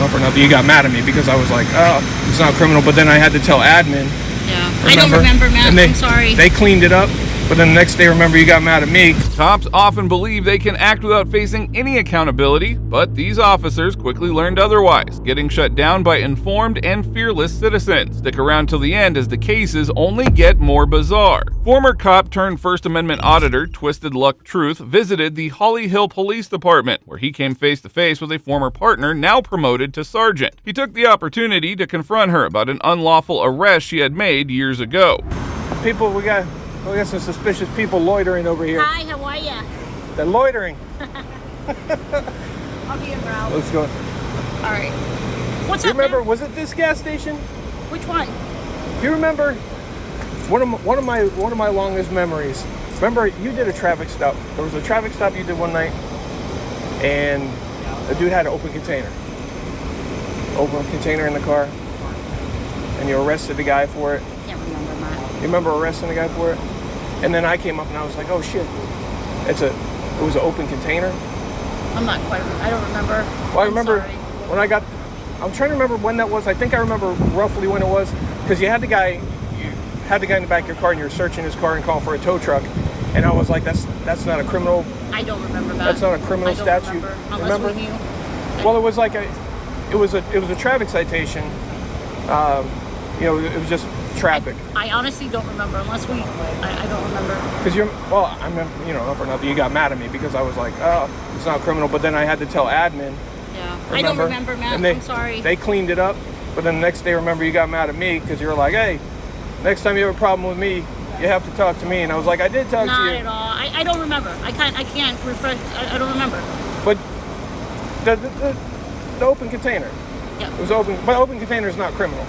for nothing, you got mad at me because I was like, oh, it's not criminal. But then I had to tell admin. Yeah, I don't remember, Matt. And I'm sorry. They cleaned it up. But then the next day, remember, you got mad at me. Cops often believe they can act without facing any accountability, but these officers quickly learned otherwise, getting shut down by informed and fearless citizens. Stick around till the end as the cases only get more bizarre. Former cop turned First Amendment auditor Twisted Luck Truth visited the Holly Hill Police Department, where he came face to face with a former partner now promoted to sergeant. He took the opportunity to confront her about an unlawful arrest she had made years ago. People, we got some suspicious people loitering over here. Hi, how are ya? They're loitering. I'll be in route. Let's go. All right. What's You up, remember, man? was it this gas station? Which one? Do you remember one of my longest memories? Remember, you did a traffic stop. There was a traffic stop you did one night, and a dude had an open container in the car, and you arrested the guy for it. Can't remember, Matt. You remember arresting the guy for it? And then I came up and I was like, oh shit, it was an open container. I don't remember. Well, I remember sorry. when I'm trying to remember when that was. I think I remember roughly when it was, because you had the guy in the back of your car and you were searching his car and calling for a tow truck. And I was like, that's not a criminal. I don't remember that. That's not a criminal statute. Remember? Remember? Well, it was like it was a traffic citation. It was just traffic. I honestly don't remember unless I don't remember. Because I remember, for nothing, you got mad at me because I was like, oh, it's not criminal. But then I had to tell admin. Yeah, I don't remember, Matt. And I'm sorry. They cleaned it up. But then the next day, remember, you got mad at me because you were like, hey, next time you have a problem with me, you have to talk to me. And I was like, I did talk to you. Not at all. I don't remember. I can't refresh. I don't remember. But the open container. Yeah. It was open, but open container is not criminal.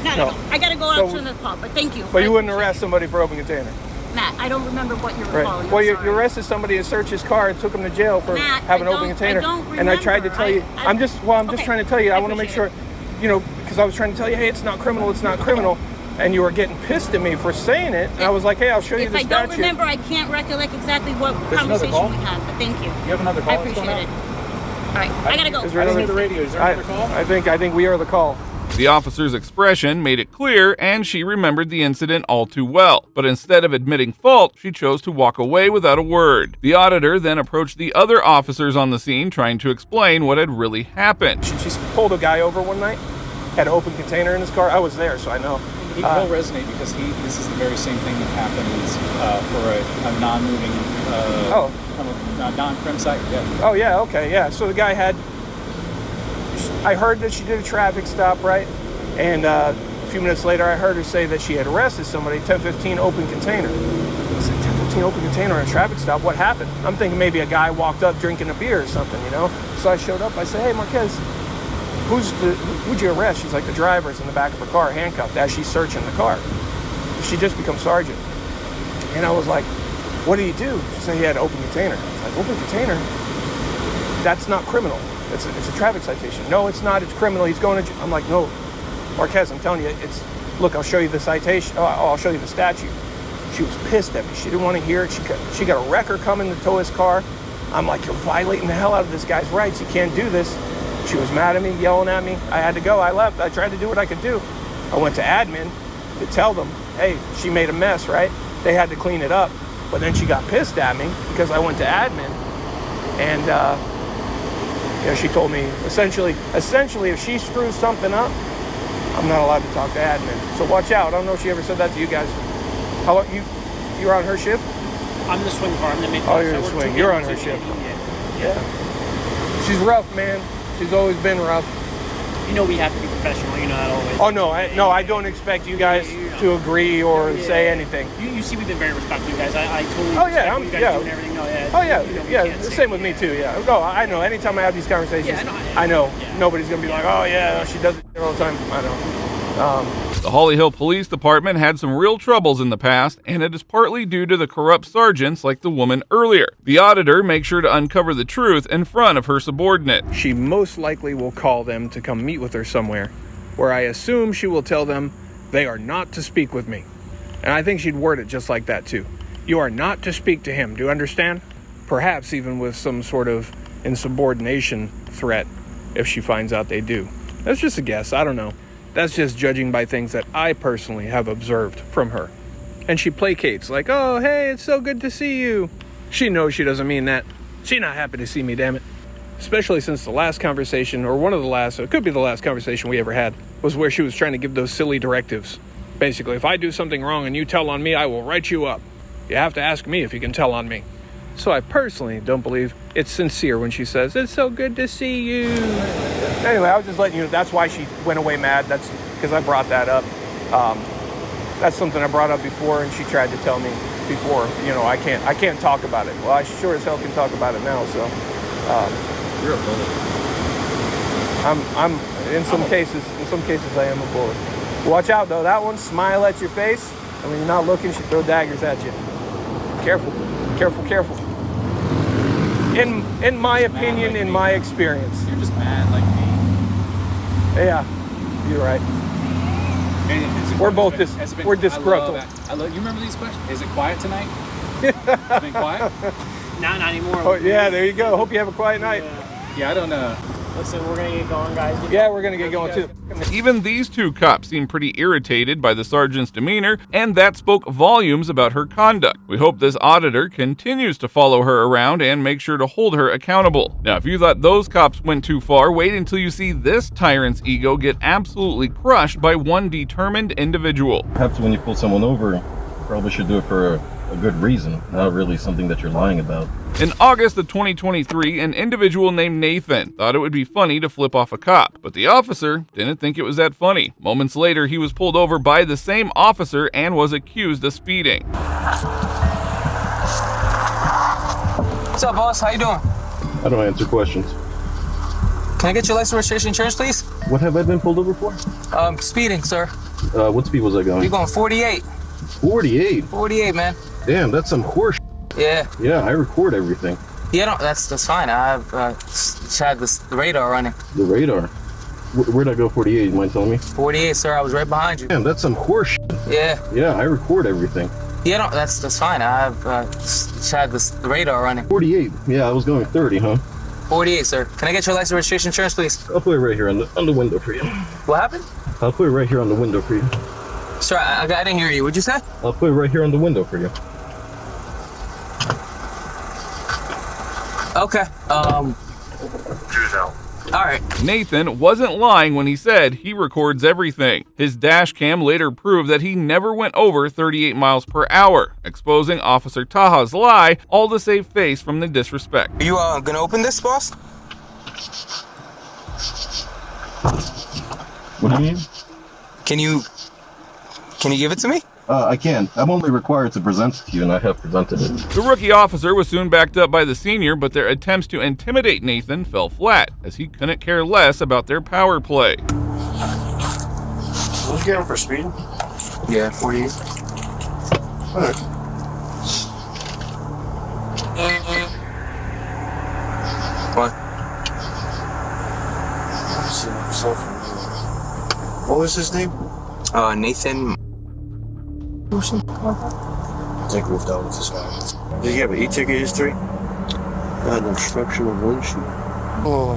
No. I gotta go out to the pub, but thank you. But you wouldn't arrest somebody for open container. Matt, I don't remember what you're Right. recalling. Well, you arrested somebody and searched his car and took him to jail for having an open container. I don't remember. And I tried to tell you. I'm just trying to tell you. I want to make sure, it. because I was trying to tell you, hey, it's not criminal. It's not criminal. And you were getting pissed at me for saying it. And I was like, hey, I'll show you the statute. If I don't remember, I can't recollect exactly what conversation we had. But thank you. You have another call? I appreciate it. All right, I gotta go. Is there another radio? Is there another call? I think we are the call. The officer's expression made it clear, and she remembered the incident all too well. But instead of admitting fault, she chose to walk away without a word. The auditor then approached the other officers on the scene, trying to explain what had really happened. She pulled a guy over one night, had an open container in his car. I was there, so I know. He will resonate because this is the very same thing that happens for a non-moving, non-crim site. Yeah. Oh yeah, okay, yeah. So the guy I heard that she did a traffic stop, right? And a few minutes later, I heard her say that she had arrested somebody, 1015 open container. I said, 1015 open container on a traffic stop, what happened? I'm thinking maybe a guy walked up drinking a beer or something, So I showed up, I said, hey, Marquez, who'd you arrest? She's like, the driver's in the back of her car, handcuffed, as she's searching the car. She just becomes sergeant. And I was like, what do you do? She said he had an open container. I was like, open container? That's not criminal. It's a traffic citation. No, it's not. It's criminal. He's going to I'm like, no, Marquez, I'm telling you, look, I'll show you the citation. I'll show you the statute. She was pissed at me. She didn't want to hear it. She got a wrecker coming to tow his car. I'm like, you're violating the hell out of this guy's rights. You can't do this. She was mad at me, yelling at me. I had to go. I left. I tried to do what I could do. I went to admin to tell them, hey, she made a mess, right? They had to clean it up. But then she got pissed at me because I went to admin. And, she told me, essentially, if she screws something up, I'm not allowed to talk to admin. So watch out. I don't know if she ever said that to you guys. How long you're on her shift? I'm the swing car. I'm the mid. Oh, you're the swing. You're on her shift. Yeah. She's rough, man. She's always been rough. We have to be professional. That always. Oh no, I don't expect you guys to agree or say anything. You see, we've been very respectful, you guys. I totally. Oh yeah, respect what you guys do and everything. The same with me too. Yeah. No, I know. Anytime I have these conversations, I know nobody's gonna be like, oh yeah, she does it all the time. I know. The Holly Hill Police Department had some real troubles in the past, and it is partly due to the corrupt sergeants like the woman earlier. The auditor makes sure to uncover the truth in front of her subordinate. She most likely will call them to come meet with her somewhere, where I assume she will tell them they are not to speak with me. And I think she'd word it just like that too. You are not to speak to him, do you understand? Perhaps even with some sort of insubordination threat. if she finds out they do. That's just a guess. I don't know. That's just judging by things that I personally have observed from her. And she placates like, oh, hey, it's so good to see you. She knows she doesn't mean that. She's not happy to see me, damn it. Especially since the last conversation, or one of the last, it could be the last conversation we ever had, was where she was trying to give those silly directives. Basically, if I do something wrong and you tell on me, I will write you up. You have to ask me if you can tell on me. So I personally don't believe it's sincere when she says, it's so good to see you. Anyway, I was just letting you know, that's why she went away mad. That's because I brought that up. That's something I brought up before, and she tried to tell me before, I can't talk about it. Well, I sure as hell can talk about it now, so. You're a bully. I'm in some cases I am a bully. Watch out though, that one, smile at your face, and when you're not looking, she throw daggers at you. Careful. In my opinion, in my experience. You're just mad like me. Yeah, you're right. And We're both we're disgruntled. I love you remember these questions? Is it quiet tonight? It's been quiet? Not anymore. Oh yeah, there you go. Hope you have a quiet night. Yeah, I don't know. Listen, we're gonna get going, guys. Yeah, we're gonna get going too. Even these two cops seem pretty irritated by the sergeant's demeanor, and that spoke volumes about her conduct. We hope this auditor continues to follow her around and make sure to hold her accountable. Now, if you thought those cops went too far, wait until you see this tyrant's ego get absolutely crushed by one determined individual. Perhaps when you pull someone over, you probably should do it for a good reason, not really something that you're lying about. In August of 2023, an individual named Nathan thought it would be funny to flip off a cop, but the officer didn't think it was that funny. Moments later, he was pulled over by the same officer and was accused of speeding. What's up, boss? How you doing? I don't answer questions. Can I get your license, registration, insurance, please? What have I been pulled over for? Speeding, sir. What speed was I going? You're going 48. 48? 48, man. Damn, that's some horse. Yeah. Yeah, I record everything. Yeah, no, that's fine. I have had the radar running. The radar? Where'd I go 48? You mind telling me? 48, sir. I was right behind you. Damn, that's some horse. Yeah. Yeah, I record everything. Yeah, no, that's fine. I have had the radar running. 48? Yeah, I was going 30, huh? 48, sir. Can I get your license, registration, insurance, please? I'll put it right here on the window for you. What happened? I'll put it right here on the window for you. Sir, I didn't hear you. What'd you say? I'll put it right here on the window for you. Okay. All right. Nathan wasn't lying when he said he records everything. His dash cam later proved that he never went over 38 miles per hour, exposing Officer Taha's lie, all to save face from the disrespect. Are you gonna open this, boss? What do you mean? Can you give it to me? I can. I'm only required to present it to you, and I have presented it. The rookie officer was soon backed up by the senior, but their attempts to intimidate Nathan fell flat, as he couldn't care less about their power play. Did you get him for speeding? Yeah, 48. Alright. What? What was his name? Nathan. I think we've dealt with this guy. Did he have an e-ticket history? An obstruction of windshield. Oh.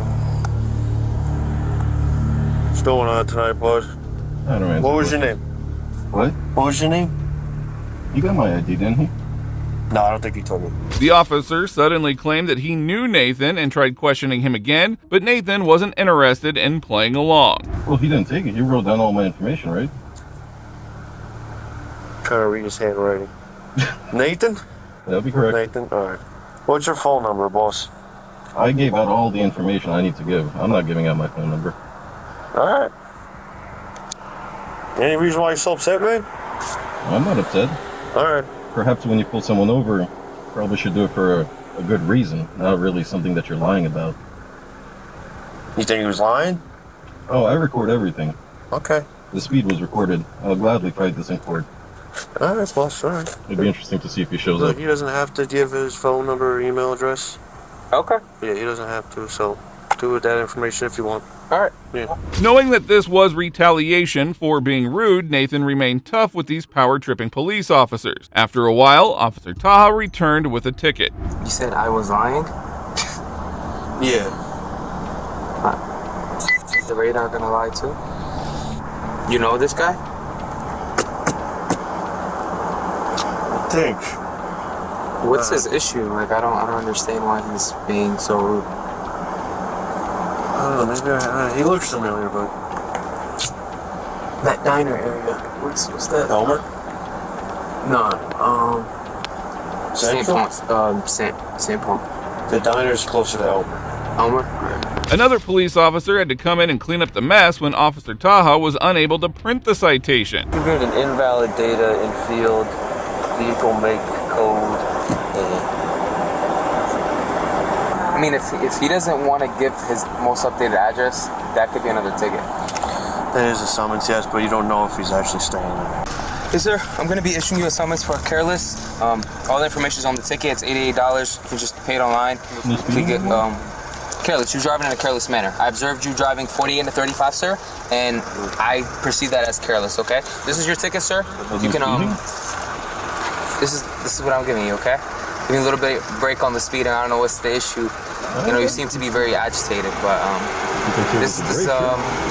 What's going on tonight, bud? I don't answer What was your questions. name? What? What was your name? You got my ID, didn't he? No, I don't think he told me. The officer suddenly claimed that he knew Nathan and tried questioning him again, but Nathan wasn't interested in playing along. Well, he didn't take it. He wrote down all my information, right? Trying to read his handwriting. Nathan? That'd be correct. Nathan? Alright. What's your phone number, boss? I gave out all the information I need to give. I'm not giving out my phone number. Alright. Any reason why you're so upset, man? I'm not upset. Alright. Perhaps when you pull someone over, you probably should do it for a good reason, not really something that you're lying about. You think he was lying? Oh, I record everything. Okay. The speed was recorded. I'll gladly fight this in court. Alright, boss. Alright. It'd be interesting to see if he shows Look, up. he doesn't have to give his phone number or email address. Okay. Yeah, he doesn't have to, so do with that information if you want. All right. Yeah. Knowing that this was retaliation for being rude, Nathan remained tough with these power-tripping police officers. After a while, Officer Taha returned with a ticket. You said I was lying? Yeah. the radar gonna lie too? You know this guy? I think. What's his issue? Like, I don't understand why he's being so rude. I don't know, maybe he looks familiar, but... That diner area. What's that? Elmer? No, St. Central? Paul. St. Paul. The diner's closer to Elmer. Elmer? Another police officer had to come in and clean up the mess when Officer Taha was unable to print the citation. Entered an invalid data in field, vehicle make, code, I mean, if he doesn't want to give his most updated address, that could be another ticket. That is a summons, yes, but you don't know if he's actually staying there. Yes, sir. I'm going to be issuing you a summons for careless. All the information is on the ticket. It's $88. You can just pay it online. You can get careless. You're driving in a careless manner. I observed you driving 48 to 35, sir, and I perceive that as careless. Okay. This is your ticket, sir. You can This is what I'm giving you. Okay. Give me a little bit break on the speed, and I don't know what's the issue. You know, you seem to be very agitated, but this is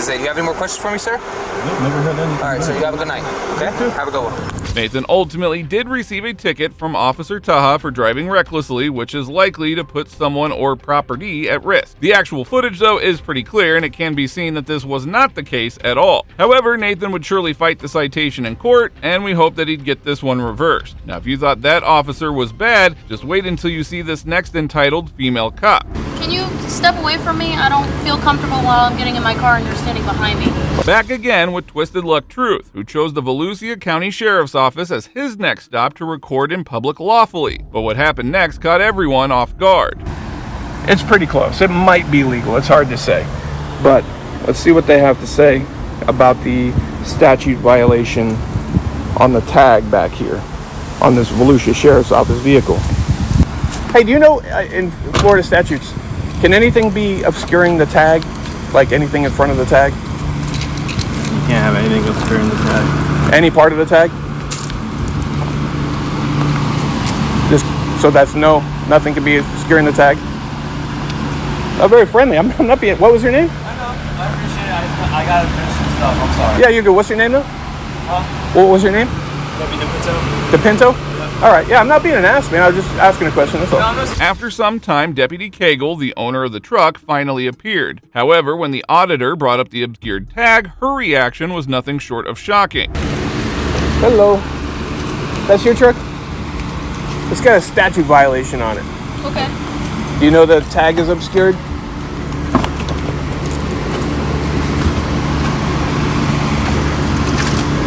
it. You have any more questions for me, sir? Never had any. All right, so you have a good night. Okay. Have a good one. Nathan ultimately did receive a ticket from Officer Taha for driving recklessly, which is likely to put someone or property at risk. The actual footage, though, is pretty clear, and it can be seen that this was not the case at all. However, Nathan would surely fight the citation in court, and we hope that he'd get this one reversed. Now, if you thought that officer was bad, just wait until you see this next entitled Female Cop. Can you step away from me? I don't feel comfortable while I'm getting in my car and you're standing behind me. Back again with Twisted Luck Truth, who chose the Volusia County Sheriff's Office as his next stop to record in public lawfully. But what happened next caught everyone off guard. It's pretty close. It might be legal. It's hard to say. But let's see what they have to say about the statute violation on the tag back here on this Volusia Sheriff's Office vehicle. Hey, do you know in Florida statutes, can anything be obscuring the tag? Like anything in front of the tag? you can't have anything obscuring the tag. Any part of the tag? Just so that's nothing can be obscuring the tag. Oh, very friendly. I'm not being. What was your name? I know. I appreciate it. I gotta finish some stuff. I'm sorry. Yeah, you're good. What's your name though? Huh? What was your name? The DePinto? All right. Yeah, I'm not being an ass, man. I was just asking a question. That's all. After some time, Deputy Cagle, the owner of the truck, finally appeared. However, when the auditor brought up the obscured tag, her reaction was nothing short of shocking. Hello. That's your truck? It's got a statute violation on it. Okay. Do you know the tag is obscured?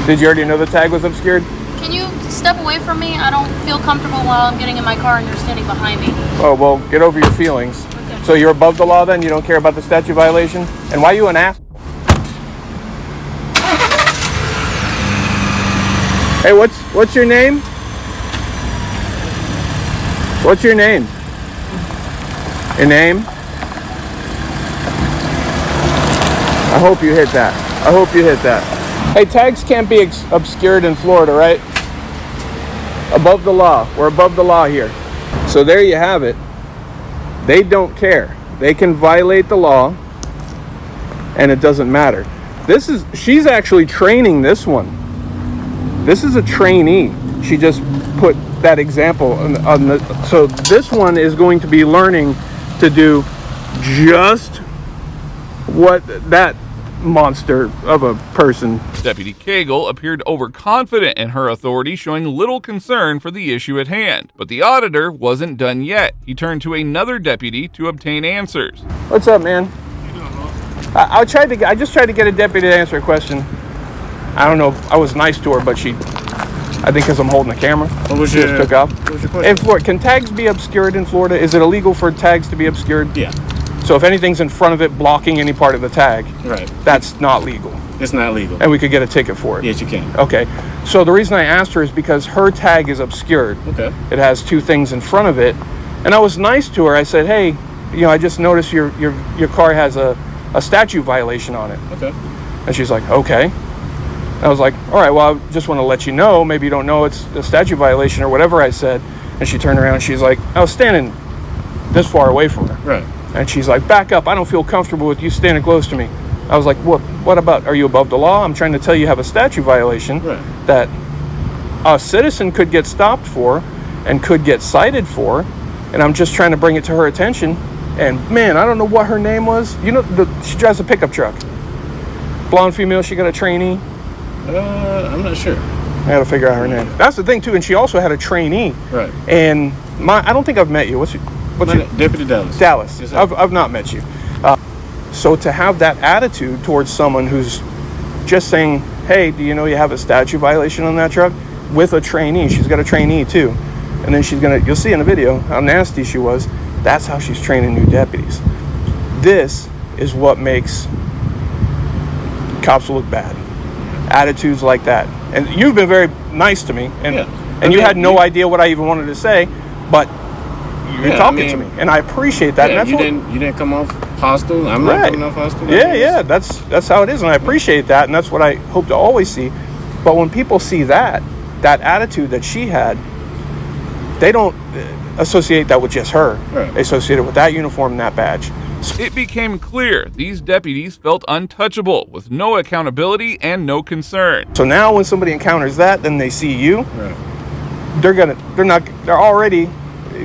Did you already know the tag was obscured? Can you step away from me? I don't feel comfortable while I'm getting in my car and you're standing behind me. Oh, well, get over your feelings. Okay. So you're above the law then? You don't care about the statute violation? And why are you an ass? Hey, what's your name? What's your name? Your name? I hope you hit that. I hope you hit that. Hey, tags can't be obscured in Florida, right? Above the law. We're above the law here. So there you have it. They don't care. They can violate the law and it doesn't matter. She's actually training this one. This is a trainee. She just put that example on the, so this one is going to be learning to do just what that monster of a person. Deputy Cagle appeared overconfident in her authority, showing little concern for the issue at hand. But the auditor wasn't done yet. He turned to another deputy to obtain answers. What's up, man? I just tried to get a deputy to answer a question. I don't know. I was nice to her, but I think because I'm holding the camera, she just took off. What was your question? In Florida, can tags be obscured in Florida? Is it illegal for tags to be obscured? Yeah. So if anything's in front of it blocking any part of the tag, Right. that's not legal. It's not legal. And we could get a ticket for it. Yes, you can. Okay. So the reason I asked her is because her tag is obscured. Okay. It has two things in front of it. And I was nice to her. I said, hey, I just noticed your car has a statute violation on it. Okay. And she's like, okay. And I was like, all right, well, I just want to let you know, maybe you don't know it's a statute violation or whatever I said. And she turned around and she's like, I was standing this far away from her. Right. And she's like, back up. I don't feel comfortable with you standing close to me. I was like, what about, are you above the law? I'm trying to tell you have a statute violation that a citizen could get stopped for and could get cited for, and I'm just trying to bring it to her attention. And man, I don't know what her name was. You know, she drives a pickup truck. Blonde female, she got a trainee. I'm not sure. I gotta figure out her name. That's the thing too, and she also had a trainee. Right. And I don't think I've met you. What's your Deputy Dallas. Dallas. Yes, I've not met you. So to have that attitude towards someone who's just saying, hey, do you know you have a statute violation on that truck? With a trainee. She's got a trainee too. And then you'll see in the video how nasty she was. That's how she's training new deputies. This is what makes cops look bad. Attitudes like that. And you've been very nice to me, and you had no idea what I even wanted to say, but you're talking to me, and I appreciate that. Yeah, and that's you didn't come off hostile. I'm not coming off hostile. Yeah, that's how it is, and I appreciate that, and that's what I hope to always see. But when people see that attitude that she had, they don't associate that with just her. Right. They associate it with that uniform and that badge. It became clear these deputies felt untouchable, with no accountability and no concern. So now when somebody encounters that, then they see you, they're already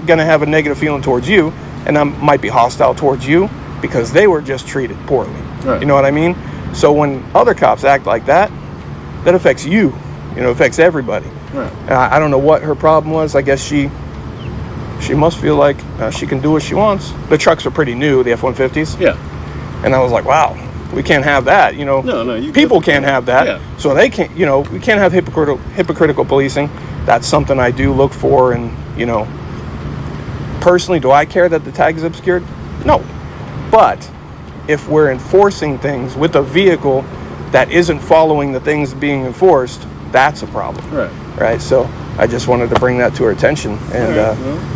gonna have a negative feeling towards you, and might be hostile towards you because they were just treated poorly. Right. You know what I mean? So when other cops act like that, that affects you. You know, it affects everybody. Right. I don't know what her problem was. I guess she must feel like she can do what she wants. The trucks are pretty new, the F-150s. Yeah. And I was like, wow, we can't have that. You know, people can't have that. Yeah. So they can't. You know, we can't have hypocritical policing. That's something I do look for. And you know, personally, do I care that the tag is obscured? No. But if we're enforcing things with a vehicle that isn't following the things being enforced, that's a problem. Right. So I just wanted to bring that to her attention. And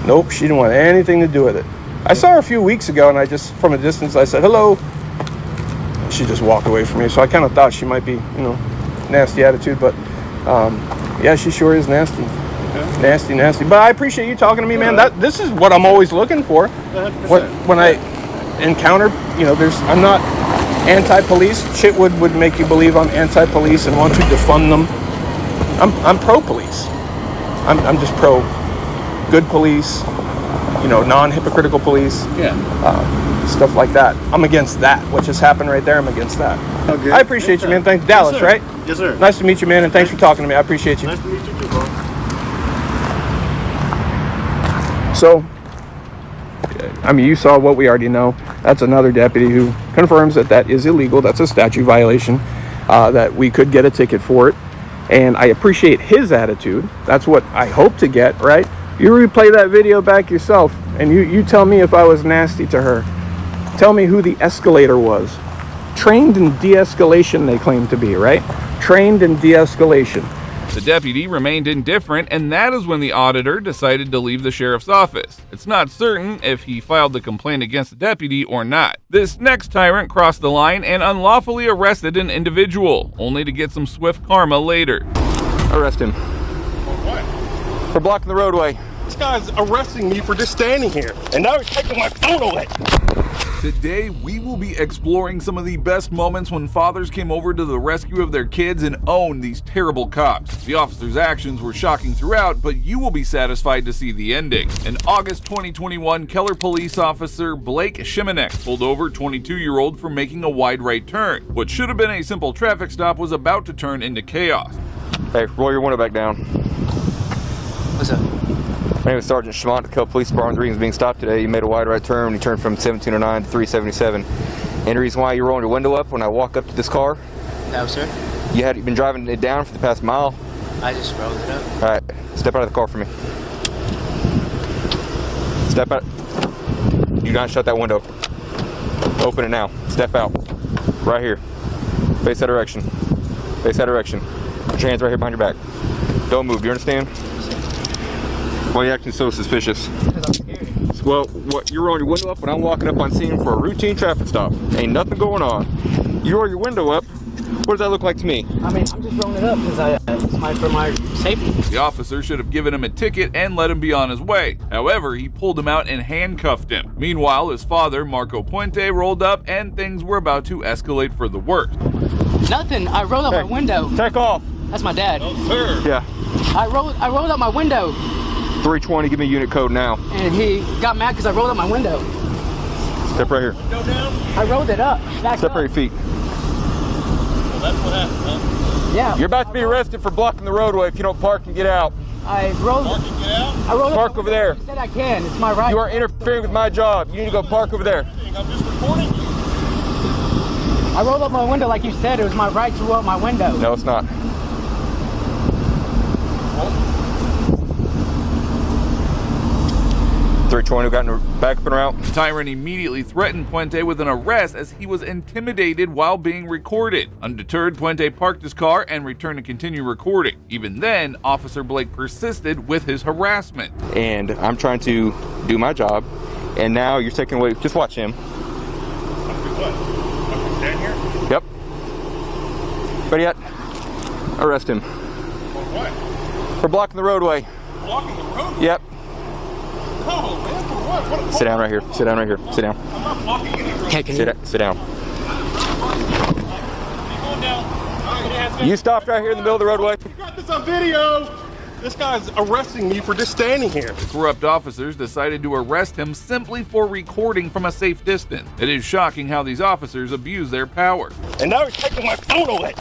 nope, she didn't want anything to do with it. I saw her a few weeks ago, and I just, from a distance, I said, hello. She just walked away from me. So I kind of thought she might be, you know, nasty attitude. But yeah, she sure is nasty. Nasty. But I appreciate you talking to me, man. This is what I'm always looking for. When I encounter, you know, I'm not anti-police. Shit would make you believe I'm anti-police and want to defund them. I'm pro-police. I'm just pro good police, you know, non-hypocritical police. Stuff like that. I'm against that. What just happened right there, I'm against that. Okay. I appreciate you, man. Thanks. Dallas, yes, right? Yes, sir. Nice to meet you, man, and thanks for talking to me. I appreciate you. Nice to meet you too, bro. So, I mean, you saw what we already know. That's another deputy who confirms that is illegal. That's a statute violation, that we could get a ticket for it. And I appreciate his attitude. That's what I hope to get, right? You replay that video back yourself, and you tell me if I was nasty to her. Tell me who the escalator was. Trained in de-escalation, they claim to be, right? Trained in de-escalation. The deputy remained indifferent, and that is when the auditor decided to leave the sheriff's office. It's not certain if he filed the complaint against the deputy or not. This next tyrant crossed the line and unlawfully arrested an individual, only to get some swift karma later. Arrest him. For what? For blocking the roadway. This guy's arresting me for just standing here, and now he's taking my phone away. Today, we will be exploring some of the best moments when fathers came over to the rescue of their kids and owned these terrible cops. The officer's actions were shocking throughout, but you will be satisfied to see the ending. In August 2021, Keller police officer Blake Shimanek pulled over 22-year-old for making a wide right turn. What should have been a simple traffic stop was about to turn into chaos. Hey, roll your window back down. What's up? My name is Sergeant Schmont, the Keller Police Department. The reason being stopped today, you made a wide right turn when you turned from 1709 to 377. Any reason why you're rolling your window up when I walk up to this car? No, sir. You've been driving it down for the past mile. I just rolled it up. All right, step out of the car for me. Step out. Do not shut that window. Open it now. Step out. Right here. Face that direction. Face that direction. Put your hands right here behind your back. Don't move. Do you understand? Why are you acting so suspicious? Because I'm scared. Well, you're rolling your window up when I'm walking up on scene for a routine traffic stop. Ain't nothing going on. You roll your window up What does that look like to me? I mean, I'm just rolling it up because it's for my safety. The officer should have given him a ticket and let him be on his way. However, he pulled him out and handcuffed him. Meanwhile, his father, Marco Puente, rolled up and things were about to escalate for the worse. Nothing. I rolled out my window. Take off. That's my dad. Yeah. I rolled out my window, 320, give me a unit code now. and he got mad because I rolled out my window. Step right here. I rolled it up. Step right your feet. Yeah. You're about to be arrested for blocking the roadway if you don't park and get out. I rolled Park over there. I said I can. It's my right. You are interfering with my job. You need to go park over there. I rolled up my window like you said. It was my right to roll up my window. No, it's not. 320 got in the back up and around. The tyrant immediately threatened Puente with an arrest as he was intimidated while being recorded. Undeterred, Puente parked his car and returned to continue recording. Even then, Officer Blake persisted with his harassment. And I'm trying to do my job, and now you're taking away. Just watch him. Stand here? Yep. Ready yet? Arrest him. For what? For blocking the roadway. Blocking the road? Yep. No, man, for what? Sit down right here. Sit down right here. Sit down. I'm not blocking any road. Sit down. You're going down. You stopped right here in the middle of the roadway. You got this on video. This guy's arresting me for just standing here. The corrupt officers decided to arrest him simply for recording from a safe distance. It is shocking how these officers abuse their power. And now he's taking my phone away.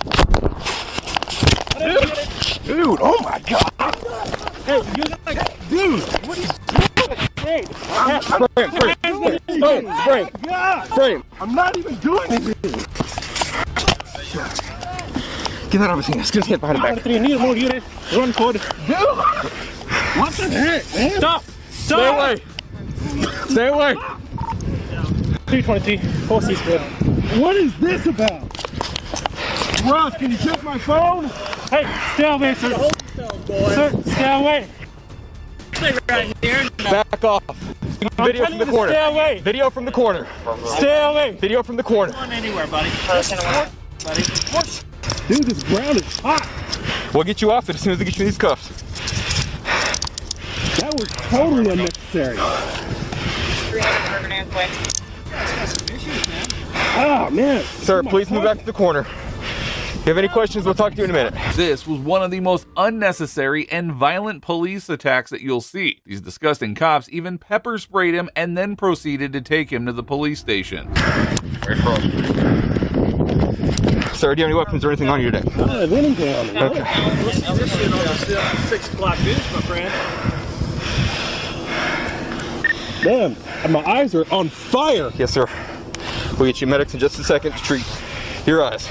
Dude, oh my God. Hey, dude, what is Hey, frame. I'm not even doing anything. Get that off his hands. Just get behind the back. Run forward. Dude, what the heck, man? Stop. Stay away. Stay away. 320. Horses good. What is this about? Ross, can you check my phone? Hey, stay away, sir. Sir, stay away. Stay right here. Back off. Video from the corner. Stay away. Video from the corner. Stay away. Video from the corner. Going anywhere, buddy. Dude, this ground is hot. We'll get you off it as soon as we get you these cuffs. That was totally unnecessary. Oh, man. Sir, please move back to the corner. If you have any questions, we'll talk to you in a minute. This was one of the most unnecessary and violent police attacks that you'll see. These disgusting cops even pepper sprayed him and then proceeded to take him to the police station. Sir, do you have any weapons or anything on you today? I don't have anything on me. Okay. This shit on the 6 o'clock news, my friend. Damn, my eyes are on fire. Yes, sir. We'll get you medics in just a second to treat your eyes.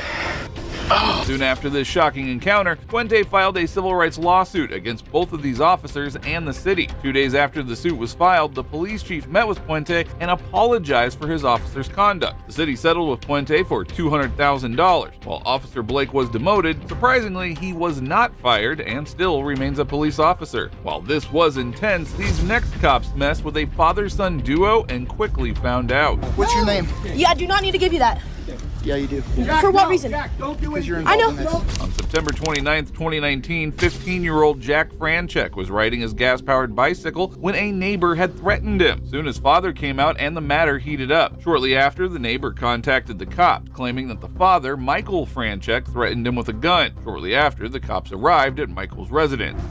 Soon after this shocking encounter, Puente filed a civil rights lawsuit against both of these officers and the city. 2 days after the suit was filed, the police chief met with Puente and apologized for his officer's conduct. The city settled with Puente for $200,000. While Officer Blake was demoted, surprisingly, he was not fired and still remains a police officer. While this was intense, these next cops messed with a father-son duo and quickly found out. What's your name? Yeah, I do not need to give you that. Yeah, you do. For what reason? Don't do it. I know. On September 29th, 2019, 15-year-old Jack Franchek was riding his gas-powered bicycle when a neighbor had threatened him. Soon his father came out and the matter heated up. Shortly after, the neighbor contacted the cops, claiming that the father, Michael Franchek, threatened him with a gun. Shortly after, the cops arrived at Michael's residence.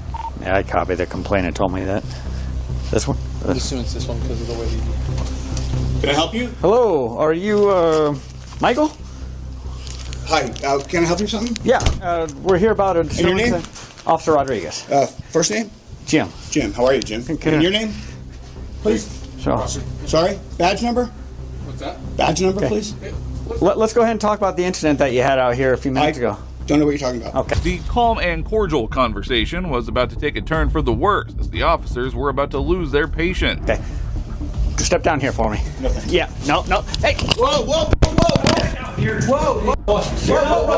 Yeah, I copied the complaint and told me that. This one? I'm assuming it's this one because of the way he... Can I help you? Hello, are you, Michael? Hi, can I help you with something? Yeah, we're here about a... And your name? Officer Rodriguez. First name? Jim. Jim, how are you, Jim? And your name? Please? So, Sorry? Badge number? What's that? Badge number, please? let's go ahead and talk about the incident that you had out here a few minutes ago. Don't know what you're talking about. Okay. The calm and cordial conversation was about to take a turn for the worse, as the officers were about to lose their patience. Okay. Step down here for me. No, thanks. Yeah, no. Hey! Whoa, whoa, whoa, whoa! Whoa,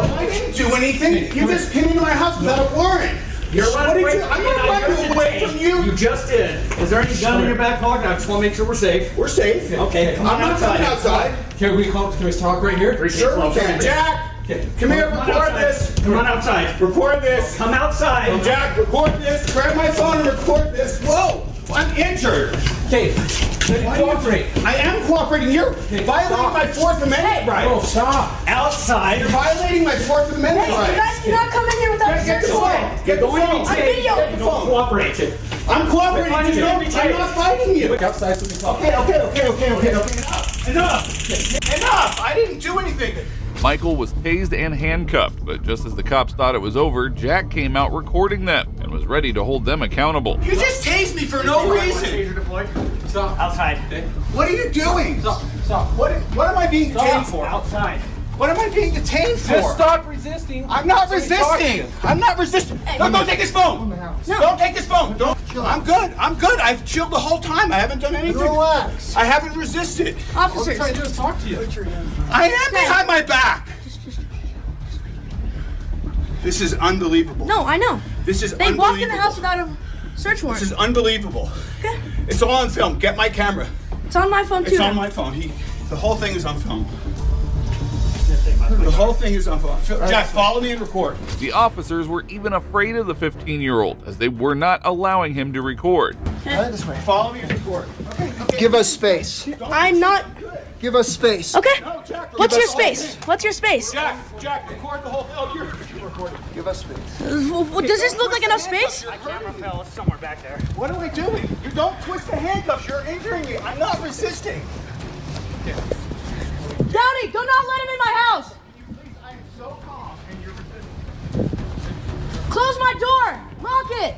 I didn't do anything. You just came into my house without a warrant. You're running away. I'm not running away from you. You just did. Is there any gun in your back pocket? I just want to make sure we're safe. We're safe. Okay, come on I'm not coming outside. Can we talk right here? Sure we can. Jack! Come here, record this. Come on outside. Record this. Come outside. Hey, Jack, record this. Grab my phone and record this. Whoa, I'm injured. Okay, cooperate. I am cooperating. You're violating my Fourth Amendment right. Oh, stop. Outside. You're violating my Fourth Amendment Hey, right. you guys cannot come in here without Get the search warrant. phone. Get the phone. I'm video. Get the phone. Cooperate. I'm cooperating. I'm not fighting you. Outside. Okay. Enough. I didn't do anything. Michael was tased and handcuffed, but just as the cops thought it was over, Jack came out recording them and was ready to hold them accountable. You just tased me for no reason. Stop. Outside. What are you doing? Stop. What am I being detained for? Outside. What am I being detained for? Just stop resisting. I'm not resisting. I'm not resisting. No, don't take his phone. No. Don't take his phone. Don't. I'm good. I'm good. I've chilled the whole time. I haven't done anything. Relax. I haven't resisted. Officers. All I'm trying to do is talk to you. I am behind my back. This is unbelievable. No, I know. This is They unbelievable. walked in the house without a search warrant. This is unbelievable. Okay. It's all on film. Get my camera. It's on my phone too. It's on my phone. The whole thing is on film. The whole thing is on film. Jack, follow me and record. The officers were even afraid of the 15-year-old, as they were not allowing him to record. Right this way. Follow me and record. Okay. Give us space. I'm not. Give us space. Okay. No, Jack, What's your give us all space? What's your space? Jack, record the whole thing. Oh, you're recording. Give us space. Does this look like enough space? My camera fell somewhere back there. What am I doing? You don't twist the handcuffs. You're injuring me. I'm not resisting. Downey, do not let him in my house. I am so calm and you're resisting. Close my door. Lock it.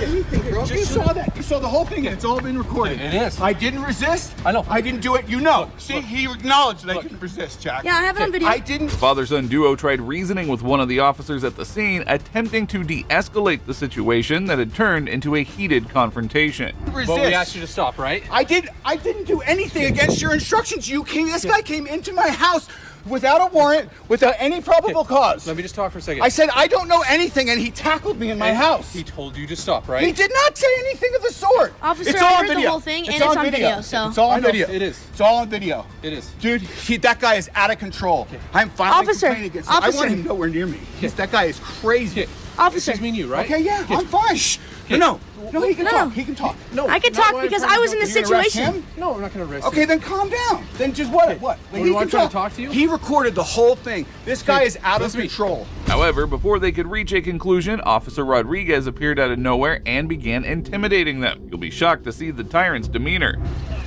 Anything, bro. You saw that. You saw the whole thing, and it's all been recorded. It is. I didn't resist. I know. I didn't do it. You know. See, he acknowledged that I didn't resist, Jack. Yeah, I have it on video. I didn't. The father-son duo tried reasoning with one of the officers at the scene, attempting to de-escalate the situation that had turned into a heated confrontation. Resist. Well, we asked you to stop, right? I didn't do anything against your instructions. This guy came into my house without a warrant, without any probable cause. Let me just talk for a second. I said I don't know anything, and he tackled me in my house. He told you to stop, right? He did not say anything of the sort. Officer, it's all I on heard the video. whole thing, It's and it's on on video. video, so- It's all on I know, video. it is. It's all on video. It is. Dude, that guy is out of control. I'm finally Officer, complaining against him. I officer. want him nowhere near me. That guy is crazy. Officer. Excuse me and you, right? Okay, yeah, I'm fine. Shh. No, he can No, talk. no. He can talk. No. I can talk because I was in the You're gonna arrest situation. him? No, we're not going to arrest Okay, you. then calm down. Then just what? Okay. What? Well, you want can to talk to you? He recorded the whole thing. This guy is out of listen to me. control. However, before they could reach a conclusion, Officer Rodriguez appeared out of nowhere and began intimidating them. You'll be shocked to see the tyrant's demeanor.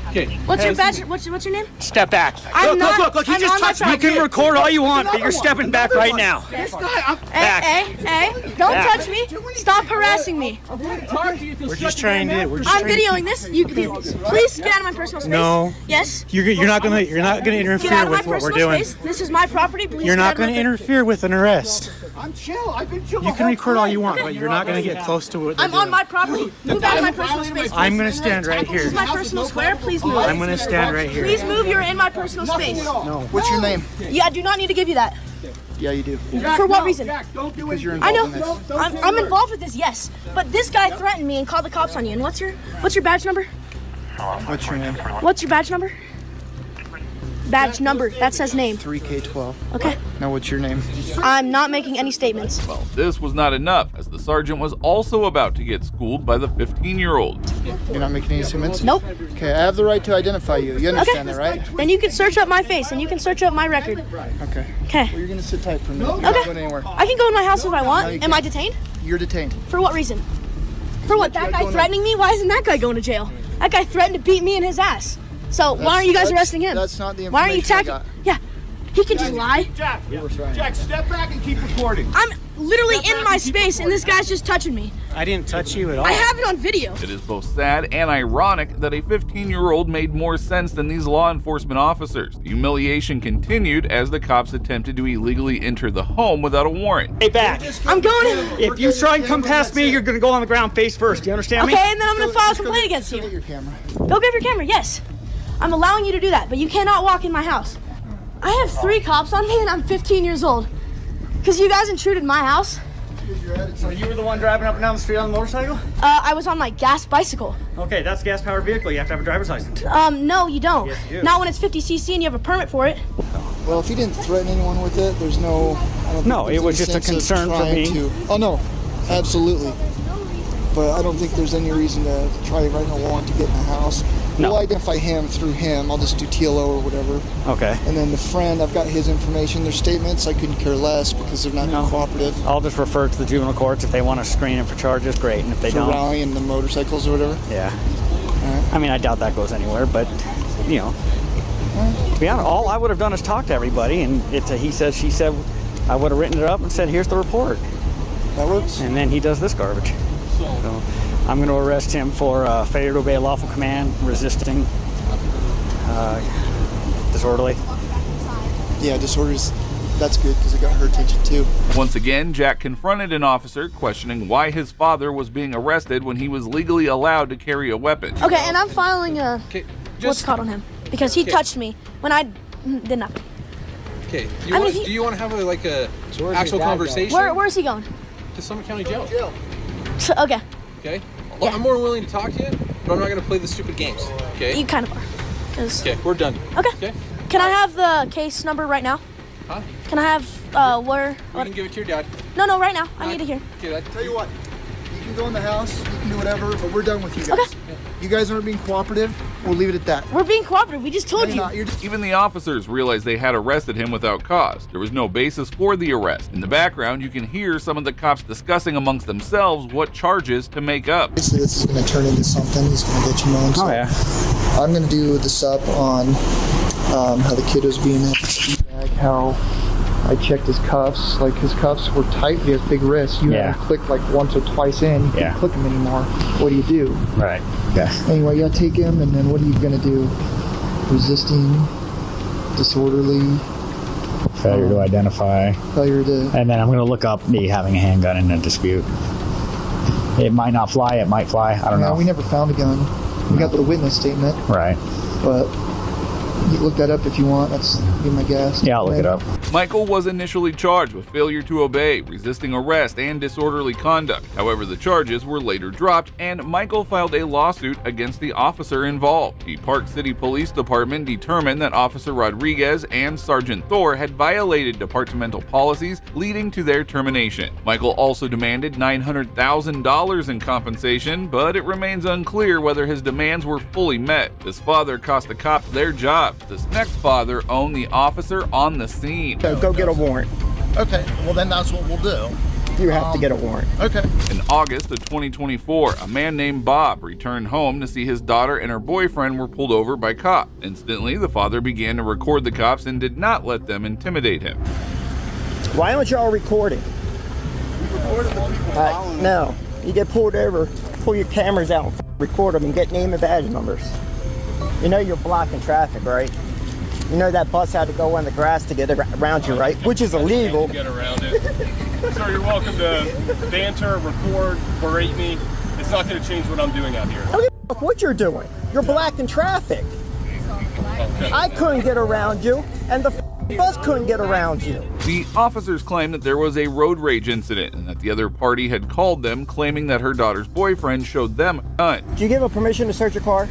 Okay. What's your badge? What's your name? Step back. I'm not. Look, he I'm just on my touched me. You property. can record all you want, but you're Another stepping one. back Another right one. now. This guy, I'm Hey, don't Back. touch me. Stop harassing me. We're just trying to. I'm videoing this. You please get out of my personal space. No. Yes. You're not gonna Get out of my personal space. This is my property. Please get out of my interfere with an arrest. I'm chill. I've been chill. You can record all you want, but you're not gonna get close to what they're I'm on doing. my property. Move out of my personal space. I'm please. gonna stand right This is here. my personal square. Please move. I'm gonna stand right here. Please move. You're in my personal space. No. What's your name? Yeah, I do not need to give you that. Yeah, you do. For what reason? Jack, don't do it. You're I involved know. in this. I'm involved with this. Yes, but this guy threatened me and called the cops on you. And what's your badge number? What's your name? What's your badge number? Badge number. That says name. 3K12. Okay. Now what's your name? I'm not making any statements. Well, this was not enough, as the sergeant was also about to get schooled by the 15-year-old. You're not making any statements? Nope. Okay, I have the right to identify you. You understand Okay. that, right? Then you can search up my face and you can search up my record. Okay. Okay. Well, you're gonna sit tight for a minute. You're not Okay. going anywhere. I can go in my house if I No, you want. Am can't. I detained? You're detained. For what reason? For what? That guy threatening me? Why isn't that guy going to jail? That guy threatened to beat me in his ass. So why aren't you guys arresting him? That's not the Why aren't you information I attacking? Yeah, he can just lie. Jack, step back and keep recording. I'm literally in my space and this guy's just touching me. I didn't touch you at all. I have it on video. It is both sad and ironic that a 15-year-old made more sense than these law enforcement officers. The humiliation continued as the cops attempted to illegally enter the home without a warrant. Stay back. I'm going in. If you try and come past me, you're gonna go on the ground face first. Do you understand me? Okay, and then I'm gonna file a complaint against Get you. your camera. Go grab your camera, yes. I'm allowing you to do that, but you cannot walk in my house. I have 3 cops on me and I'm 15 years old. Because you guys intruded my house So you were the one driving up and down the street on the motorcycle? I was on my gas bicycle. Okay, that's a gas-powered vehicle. You have to have a driver's license. No, you don't. Yes, you do. Not when it's 50cc and you have a permit for it. Well, if you didn't threaten anyone with it, there's no... I don't No, think it was there's just a any sense of concern for trying me. to- Oh, no. Absolutely. But I don't think there's any reason to try to write a warrant to get in the house. No. We'll identify him through him. I'll just do TLO or whatever. Okay. And then the friend, I've got his information. Their statements, I couldn't care less because they're not cooperative. I'll just refer to the juvenile courts. If they want to screen him for charges, great. And if they For don't... rallying the motorcycles or whatever. Yeah. I mean, I doubt that goes anywhere, but, you know. To be honest, all I would have done is talk to everybody, and it's a he said, she said. I would have written it up and said, here's the report. That works. And then he does this garbage. So I'm going to arrest him for failure to obey a lawful command, resisting, disorderly. Yeah, disorders. That's good because it got her attention too. Once again, Jack confronted an officer questioning why his father was being arrested when he was legally allowed to carry a weapon. Okay, and I'm filing a what's called on him because he touched me when I did nothing. Okay. Do you want to have a actual conversation? Where's he going? To Summit County Jail. Okay. Okay. Well, I'm more than willing to talk to you, but I'm not going to play the stupid games. Okay. You kind of are. 'Cause- Okay, we're done. Okay. Can I have the case number right now? Huh? Can I have where? You can give it to your dad. No, right now. I need to hear. Okay, Tell you what, you can go in the house, you can do whatever, but we're done with you guys. Okay. You guys aren't being cooperative. We'll leave it at that. We're being cooperative. We just told you. Even the officers realized they had arrested him without cause. There was no basis for the arrest. In the background, you can hear some of the cops discussing amongst themselves what charges to make up. Obviously, this is going to turn into something. He's going to get you known. Oh, yeah. I'm going to do the sup on how the kid was being in, how I checked his cuffs. Like, his cuffs were tight. He has big wrists. You haven't clicked like once or twice in. You can't click him anymore. What do you do? Right. Yeah. Anyway, you take him, and then what are you going to do? Resisting, disorderly, Failure to identify. failure to... And then I'm going to look up me having a handgun in a dispute. It might not fly. It might fly. I don't know. We never found a gun. We got the witness statement. Right. But you can look that up if you want. That's be my guess. Yeah, I'll look it up. Michael was initially charged with failure to obey, resisting arrest, and disorderly conduct. However, the charges were later dropped, and Michael filed a lawsuit against the officer involved. The Park City Police Department determined that Officer Rodriguez and Sergeant Thor had violated departmental policies, leading to their termination. Michael also demanded $900,000 in compensation, but it remains unclear whether his demands were fully met. His father cost the cops their job. This next father owned the officer on the scene. Go get a warrant. Okay, well then that's what we'll do. You have to get a warrant. Okay. In August of 2024, a man named Bob returned home to see his daughter and her boyfriend were pulled over by cops. Instantly, the father began to record the cops and did not let them intimidate him. Why aren't y'all recording? No. You get pulled over, pull your cameras out, record them, and get name and badge numbers. You know you're blocking traffic, right? You know that bus had to go on the grass to get around you, right? Which is illegal. Get around it. Sir, you're welcome to banter, record, berate me. It's not going to change what I'm doing out here. I don't give a fuck what you're doing. You're blocking traffic. Okay. I couldn't get around you, and the bus couldn't get around you. The officers claimed that there was a road rage incident and that the other party had called them, claiming that her daughter's boyfriend showed them a gun. Did you give them permission to search your car?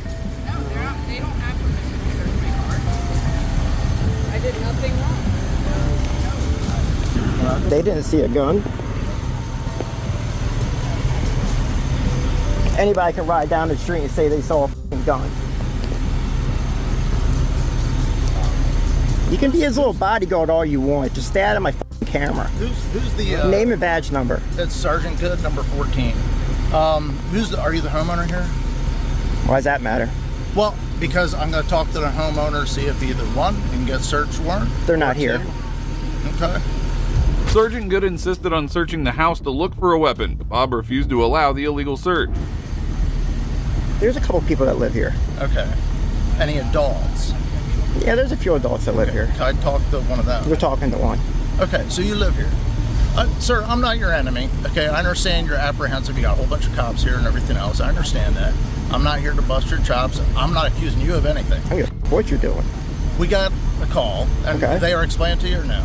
They didn't see a gun. Anybody can ride down the street and say they saw a f***ing gun. You can be his little bodyguard all you want. Just stay out of my f***ing camera. Who's the name and badge number? That's Sergeant Good, number 14. Are you the homeowner here? Why does that matter? Well, because I'm going to talk to the homeowner, see if either one can get search warrant. They're not here. Okay. Sergeant Good insisted on searching the house to look for a weapon, but Bob refused to allow the illegal search. There's a couple people that live here. Okay. Any adults? Yeah, there's a few adults that live here. Can I talk to one of them? We're talking to one. Okay, so you live here. Sir, I'm not your enemy. Okay, I understand you're apprehensive. You got a whole bunch of cops here and everything else. I understand that. I'm not here to bust your chops. I'm not accusing you of anything. I don't give a f*** what you're doing. We got a call, and Okay. they are explained to you or no?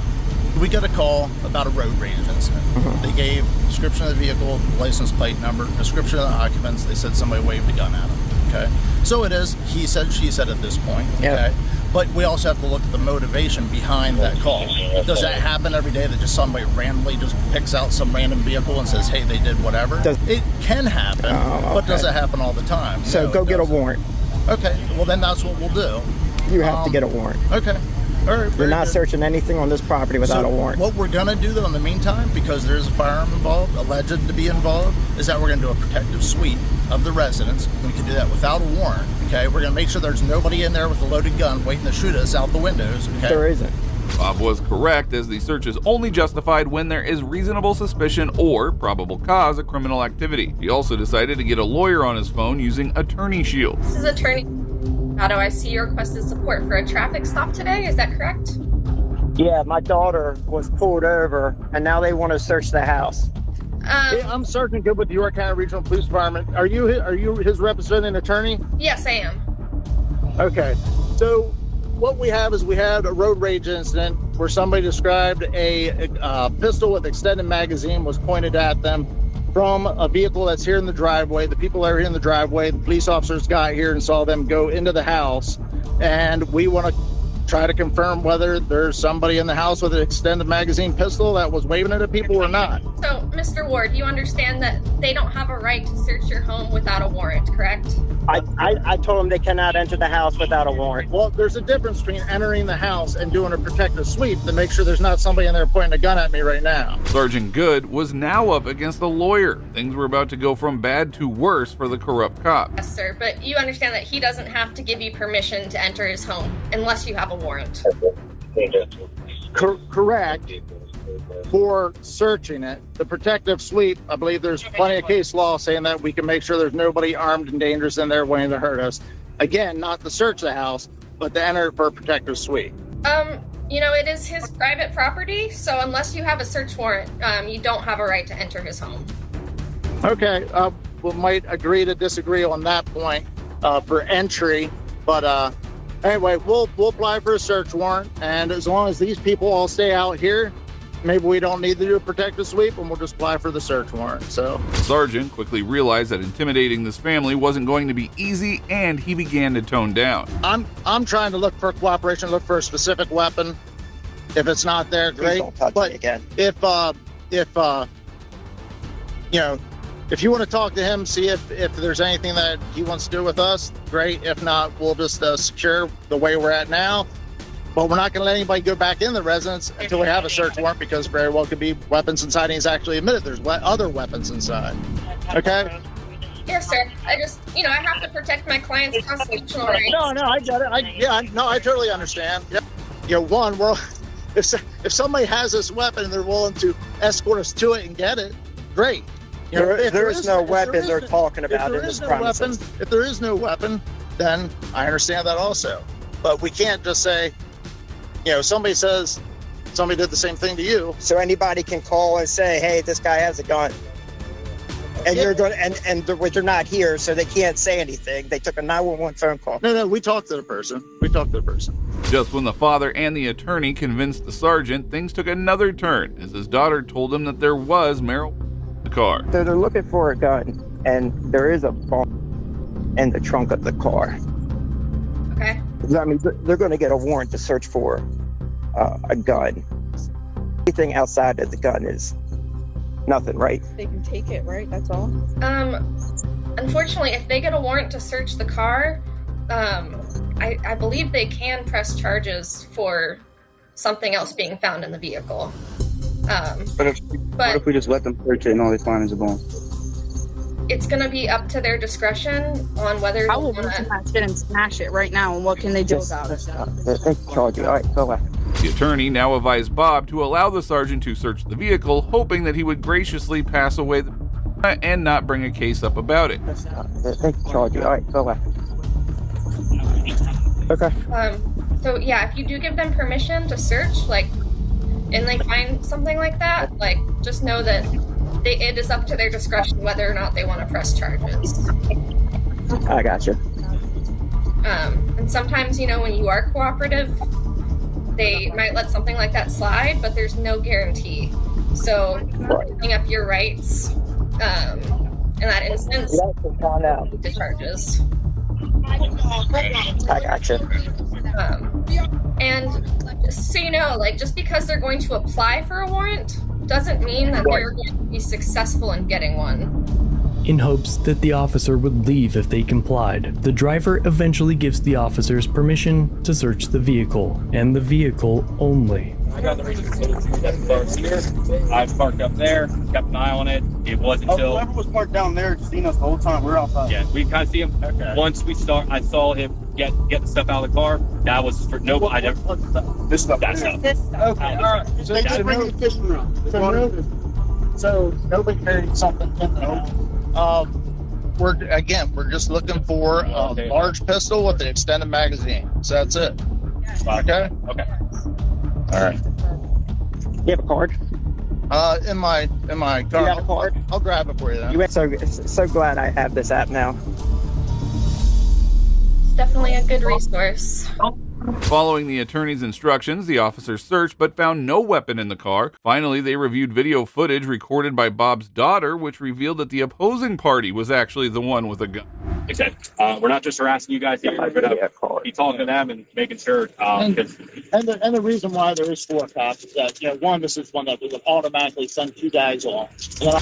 we got a call about a road rage incident. They gave description of the vehicle, license plate number, description of the occupants. They said somebody waved a gun at them. Okay, so it is he said, she said at this point. Okay, but we also have to look at the motivation behind that call. Does that happen every day that just somebody randomly just picks out some random vehicle and says, hey, they did whatever? It can happen, but does it happen all the time? So No, go it get a doesn't. warrant. Okay, well then that's what we'll do. You have to get a warrant. Okay. All right. You're not searching anything on this property without So a warrant. What we're gonna do though in the meantime, because there is a firearm involved, alleged to be involved, is that we're gonna do a protective sweep of the residence. We can do that without a warrant. Okay, we're gonna make sure there's nobody in there with a loaded gun waiting to shoot us out the windows. Okay. There isn't. Bob was correct, as the search is only justified when there is reasonable suspicion or probable cause of criminal activity. He also decided to get a lawyer on his phone using Attorney Shield. This is Attorney. How do I see you requested support for a traffic stop today? Is that correct? Yeah, my daughter was pulled over, and now they want to search the house. Hey, I'm Sergeant Good with the York County Regional Police Department. Are you his representing attorney? Yes, I am. Okay. So what we have is we had a road rage incident where somebody described a pistol with extended magazine was pointed at them from a vehicle that's here in the driveway. The people that are in the driveway, the police officers got here and saw them go into the house, and we want to try to confirm whether there's somebody in the house with an extended magazine pistol that was waving it at people or not. So, Mr. Ward, you understand that they don't have a right to search your home without a warrant, correct? I told them they cannot enter the house without a warrant. Well, there's a difference between entering the house and doing a protective sweep to make sure there's not somebody in there pointing a gun at me right now. Sergeant Good was now up against a lawyer. Things were about to go from bad to worse for the corrupt cop. Yes, sir, but you understand that he doesn't have to give you permission to enter his home unless you have a warrant. Correct. For searching it, the protective sweep, I believe there's plenty of case law saying that we can make sure there's nobody armed and dangerous in there wanting to hurt us. Again, not to search the house, but to enter for a protective sweep. It is his private property, so unless you have a search warrant, you don't have a right to enter his home. Okay, we might agree to disagree on that point for entry, but anyway, we'll apply for a search warrant, and as long as these people all stay out here, maybe we don't need to do a protective sweep, and we'll just apply for the search warrant. So Sergeant quickly realized that intimidating this family wasn't going to be easy, and he began to tone down. I'm trying to look for cooperation, look for a specific weapon. If it's not there, great. Don't touch me again. If you want to talk to him, see if there's anything that he wants to do with us, great. If not, we'll just secure the way we're at now. But we're not going to let anybody go back in the residence until we have a search warrant, because very well could be weapons inside, and he's actually admitted there's other weapons inside. Okay? Yes, sir. I just, I have to protect my client's constitutional rights. No, I get it. I totally understand. If somebody has this weapon and they're willing to escort us to it and get it, great. There is no weapon they're talking about in this premises. If there is no weapon, then I understand that also. But we can't just say, somebody says somebody did the same thing to you. So anybody can call and say, hey, this guy has a gun. And you're going and they're not here, so they can't say anything. They took a 911 phone call. No, we talked to the person. Just when the father and the attorney convinced the sergeant, things took another turn as his daughter told him that there was marijuana in the car. So they're looking for a gun, and there is a bomb in the trunk of the car. Okay. I mean, they're going to get a warrant to search for a gun. Anything outside of the gun is nothing, right? They can take it, right? That's all? Unfortunately, if they get a warrant to search the car, I believe they can press charges for something else being found in the vehicle. What if we just let them search it and all they find is a bomb? It's going to be up to their discretion on whether I will listen to that shit and smash it right now, and what can they do about it? Charge you. All right, go left. The attorney now advised Bob to allow the sergeant to search the vehicle, hoping that he would graciously pass away and not bring a case up about it. Charge you. All right, go left. Okay. So yeah, if you do give them permission to search, and they find something like that, just know that it is up to their discretion whether or not they want to press charges. I got you. And sometimes, when you are cooperative, they might let something like that slide, but there's no guarantee. So giving up your rights in that instance, the charges. I gotcha. And just so you know, like, just because they're going to apply for a warrant doesn't mean that they're going to be successful in getting one. In hopes that the officer would leave if they complied, the driver eventually gives the officers permission to search the vehicle, and the vehicle only. I got the reason that parked here. I parked up there, kept an eye on it. It wasn't until whoever was parked down there seen us the whole time. We're outside. yeah, we kind of see him. Okay. Once I saw him get the stuff out of the car. That was for no. I never. This stuff. That stuff. Okay. All right. So they just bring the fishing rod. So nobody carried something in there. We're just looking for a large pistol with an extended magazine. So that's it. Okay. Okay. All right. You have a card? In my car. You got a card? I'll grab it for you then. So glad I have this app now. It's definitely a good resource. Following the attorney's instructions, the officers searched but found no weapon in the car. Finally, they reviewed video footage recorded by Bob's daughter, which revealed that the opposing party was actually the one with a gun. We're not just harassing you guys here. We're going to be talking to them and making sure. And the reason why there is 4 cops is that, one, this is one that we would automatically send 2 guys on.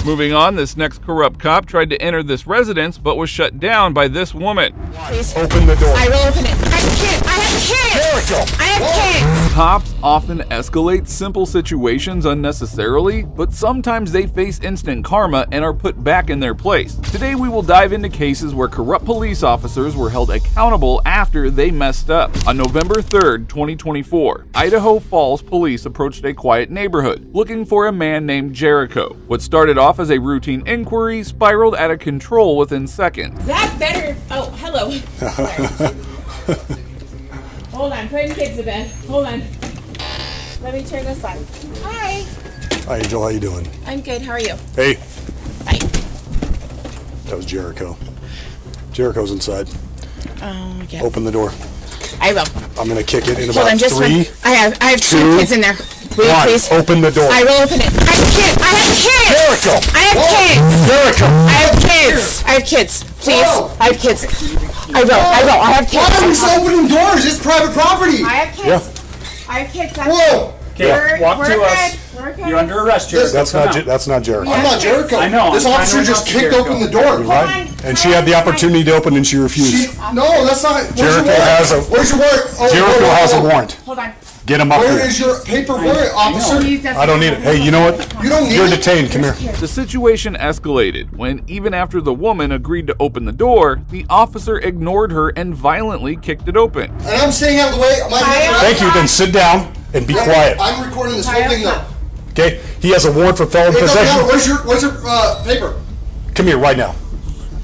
Moving on, this next corrupt cop tried to enter this residence but was shut down by this woman. Please. Open the door. I will open it. I have kids. I have kids. Cops often escalate simple situations unnecessarily, but sometimes they face instant karma and are put back in their place. Today we will dive into cases where corrupt police officers were held accountable after they messed up. On November 3rd, 2024, Idaho Falls police approached a quiet neighborhood looking for a man named Jericho. What started off as a routine inquiry spiraled out of control within seconds. That better. Oh, hello. Hold on, putting kids to bed. Hold on. Let me turn this on. Hi. Hi, Angel. How you doing? I'm good. How are you? Hey. Hi. That was Jericho. Jericho's inside. Oh, yeah. Open the door. I will. I'm gonna kick it in Hold about on, just 3. one. I have 2 kids in there. Will you 1. please? Open the door. I will open it. I have kids. I have kids. Jericho. I have kids. Jericho. I have kids. I have kids. Please. I have kids. I will. I have kids. Why are we opening doors? It's private property. I have kids. Yeah. I have kids. Whoa. Okay, walk to us. We're good. You're under arrest, Jericho. That's not Jericho. I'm not Jericho. I know. This officer just kicked open the door. You're right. And she had the opportunity to open and she refused. No, that's not. Jericho has a. Where's your warrant? Jericho has a warrant. Hold on. Get him up Where here. is your paper warrant, officer? I don't need it. Hey, you know what? You don't need You're it. detained. Come here. The situation escalated when, even after the woman agreed to open the door, the officer ignored her and violently kicked it open. And I'm staying out of the way. Thank you. Then sit down and be quiet. I'm recording this whole thing though. Okay? He has a warrant for felon Hey, possession. no, where's your paper? Come here right now.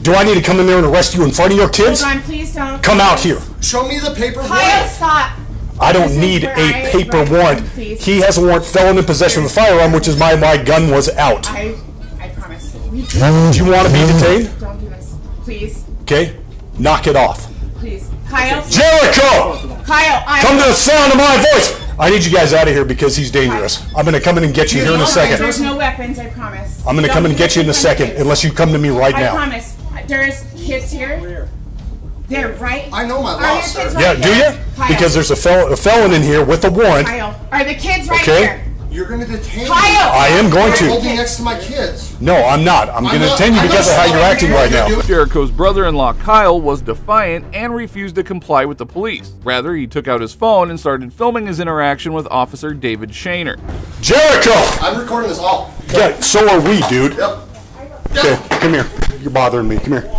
Do I need to come in there and arrest you in front of your kids? Hold on, please don't. Come out here. Show me the paper Kyle, warrant. stop. I don't need a paper warrant. He has a warrant, felon in possession of a firearm, which is my gun was out. I promise. Do you want to be detained? Don't do this. Please. Okay? Knock it off. Please. Kyle. Jericho! Kyle, Come to the sound of my voice! I need you guys out of here because he's dangerous. I'm going to come in and get you here in a second. There's no weapons, I promise. I'm going to come in and get you in a second unless you come to me right I now. promise. There's kids here. Where? They're right. I know my Are law, your sir. kids Yeah, right do here? you? Kyle. Because there's a felon in here with a warrant. Kyle, are the kids right Okay. here? You're going to detain Kyle! me. I am going You're to. holding next to my kids. No, I'm not. I'm going to detain you because of how you're acting right now. Jericho's brother-in-law Kyle was defiant and refused to comply with the police. Rather, he took out his phone and started filming his interaction with Officer David Shaner. Jericho! I'm recording this all. Yeah, so are we, dude. Yep. Okay, come here. You're bothering me. Come here.